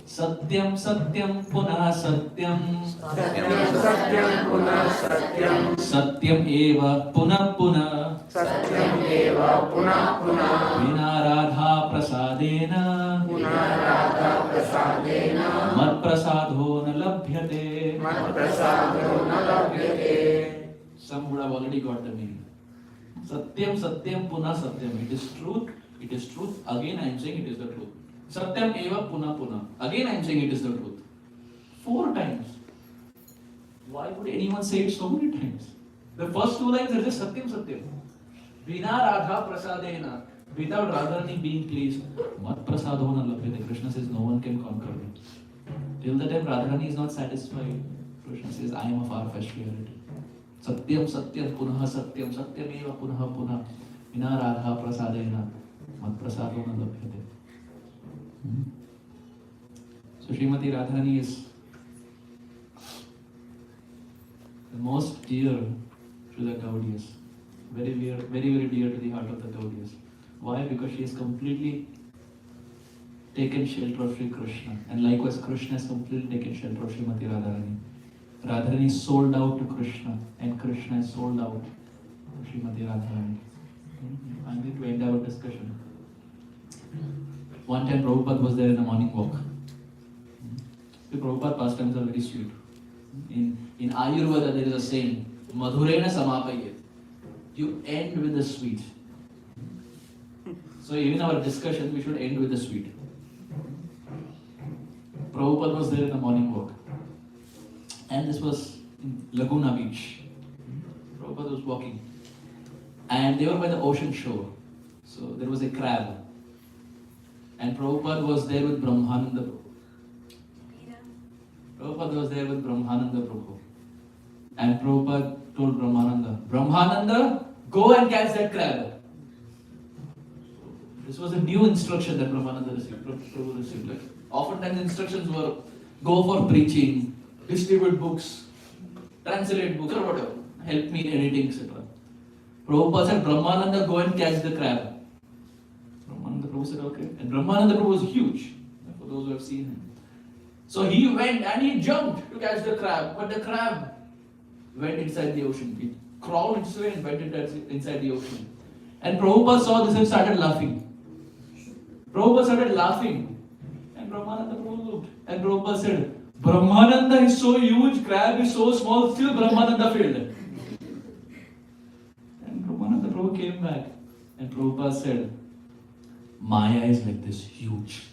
Satyam Satyam Punah Satyam Satyam Satyam Punah Satyam Satyam Eva Punah Punah Satyam Eva Punah Punah Vina Radha Prasadena Punah Radha Prasadena Mat Prasadho Na Labhyate. Mat Prasado Na Labhyate. Some would have already got the meaning. Satyam Satyam Punah Satyam. It is truth. It is truth. Again I am saying it is the truth. Satyam Eva Punah Punah. Again I am saying it is the truth. 4 times. Why would anyone say it so many times? The first 2 lines are just Satyam Satyam. Vina Radha Prasadena. Without Radharani being pleased. Mat Prasadho Na Labhyate. Krishna says no one can conquer me. Till the time Radharani is not satisfied, Krishna says I am a far-fetched reality. Satyam Satyam Punah Satyam Satyam Eva Punah Punah Vina Radha Prasadena Mat Prasadho Na Labhyate. So Srimati Radharani is the most dear to the Gaudiyas. Very dear to the heart of the Gaudiyas. Why? Because she has completely taken shelter of Sri Krishna. And likewise Krishna has completely taken shelter of Srimati Radharani. Radharani is sold out to Krishna and Krishna is sold out to Srimati Radharani. I'm going to end our discussion. One time Prabhupada was there in a morning walk. The Prabhupada pastimes are very sweet. In Ayurveda there is a saying, Madhurena Samapayet. You end with the sweet. So even our discussion we should end with the sweet. Prabhupada was there in a morning walk. And this was in Laguna Beach. Prabhupada was walking. And they were by the ocean shore. So there was a crab. And Prabhupada was there with Brahmananda Prabhu. Prabhupada was there with Brahmananda Prabhu. And Prabhupada told Brahmananda, go and catch that crab. This was a new instruction that Brahmananda received, Prabhu received. Like, oftentimes the instructions were, go for preaching, distribute books, translate books or whatever, help me in editing, etc. Prabhupada said, Brahmananda, go and catch the crab. Brahmananda Prabhu said, okay. And Brahmananda Prabhu was huge, for those who have seen him. So he went and he jumped to catch the crab, but the crab went inside the ocean. It crawled its way and went inside the ocean. And Prabhupada saw this and started laughing. Prabhupada started laughing. And Brahmananda Prabhu looked. And Prabhupada said, Brahmananda is so huge, crab is so small, still Brahmananda failed. And Brahmananda Prabhu came back. And Prabhupada said, Maya is like this, huge.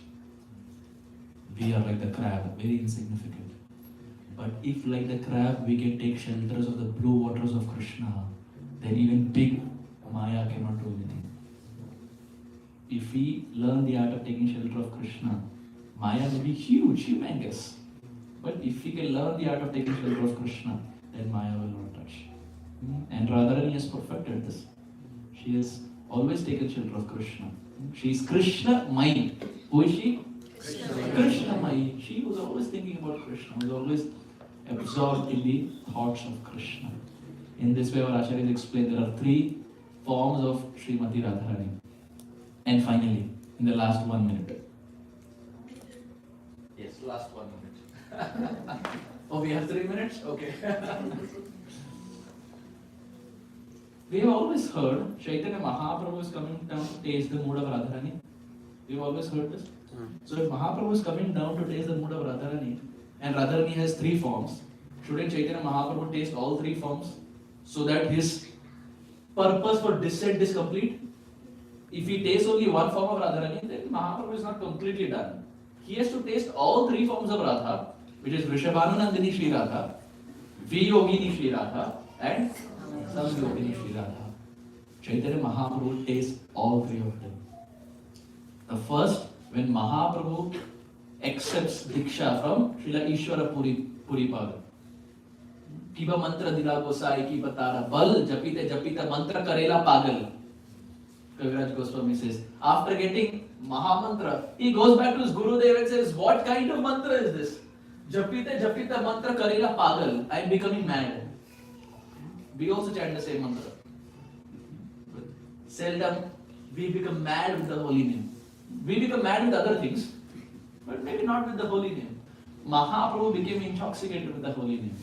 We are like the crab, very insignificant. But if like the crab we can take shelters of the blue waters of Krishna, then even big Maya cannot do anything. If we learn the art of taking shelter of Krishna, Maya will be huge, humongous. But if we can learn the art of taking shelter of Krishna, then Maya will not touch. And Radharani has perfected this. She has always taken shelter of Krishna. She is Krishna Mai. Who is she? Krishna Mai. She was always thinking about Krishna, was always absorbed in the thoughts of Krishna. In this way, our Acharyas explain there are 3 forms of Srimati Radharani. And finally, in the last 1 minute. Yes, last 1 minute. Oh, we have 3 minutes? Okay. We have always heard Chaitanya Mahaprabhu is coming down to taste the mood of Radharani. We have always heard this. So if Mahaprabhu is coming down to taste the mood of Radharani, and Radharani has 3 forms, shouldn't Chaitanya Mahaprabhu taste all 3 forms so that his purpose for descent is complete? If he tastes only one form of Radharani, then Mahaprabhu is not completely done. He has to taste all 3 forms of Radha, which is Vrishabhanunandini Sri Radha, Viyogini Sri Radha, and Samyogini Sri Radha. Chaitanya Mahaprabhu tastes all 3 of them. The first, when Mahaprabhu accepts Diksha from Srila Ishwara Puripada. किबा मंत्र दिला गोसाई की बतारा बल जपीते जपीते मंत्र करेला पागल. Kaviraj Goswami says, after getting Mahamantra, he goes back to his Gurudev and says, what kind of mantra is this? Japite Japite mantra karela pagal. I am becoming mad. We also chant the same mantra. But seldom we become mad with the holy name. We become mad with other things, but maybe not with the holy name. Mahaprabhu became intoxicated with the holy name.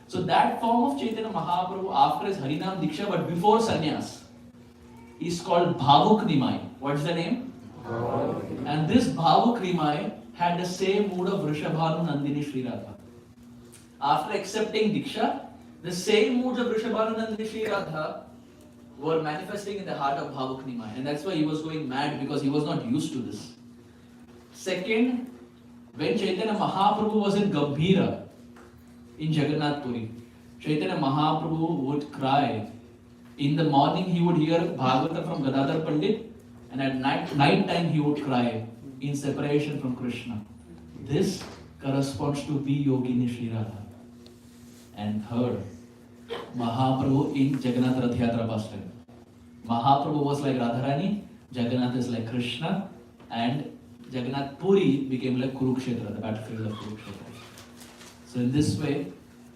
So that form of Chaitanya Mahaprabhu after his Harinam Diksha, but before sannyas, is called Bhavuk Nimai. What's the name? And this Bhavuk Nimai had the same mood of Vrishabhanu Nandini Sri Radha. After accepting Diksha, the same moods of Vrishabhanu Nandini Sri Radha were manifesting in the heart of Bhavuk Nimai. And that's why he was going mad, because he was not used to this. Second, when Chaitanya Mahaprabhu was in Gambhira, in Jagannath Puri, Chaitanya Mahaprabhu would cry. In the morning he would hear Bhagavata from Gadadhar Pandit, and at night time he would cry in separation from Krishna. This corresponds to B Yogini Sri Radha. And third, Mahaprabhu in Jagannath Rath Yatra Pastor. Mahaprabhu was like Radharani, Jagannath is like Krishna, and Jagannath Puri became like Kurukshetra, the battlefield of Kurukshetra. So in this way,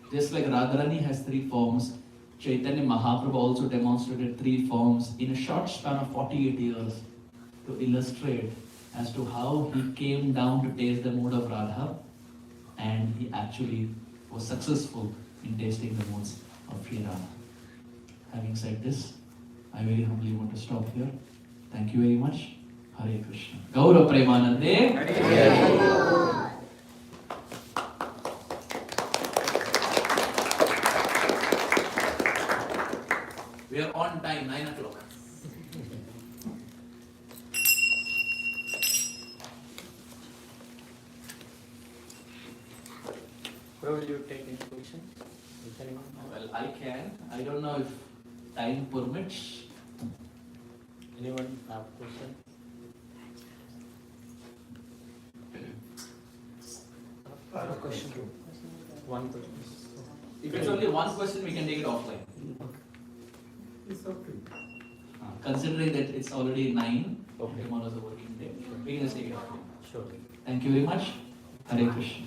just like Radharani has three forms, Chaitanya Mahaprabhu also demonstrated three forms in a short span of 48 years to illustrate as to how he came down to taste the mood of Radha, and he actually was successful in tasting the moods of Sri Radha. Having said this, I very humbly want to stop here. Thank you very much. Hare Krishna. Gaura Premanande. We are on time, 9 o'clock. Where will you take introduction? Well, I can. I don't know if time permits. Anyone have question? I have a question. One question. If it's only one question, we can take it offline. It's okay. Considering that it's already 9, Okay. tomorrow is a working day, we can just take it offline. Sure. Thank you very much. Hare Krishna.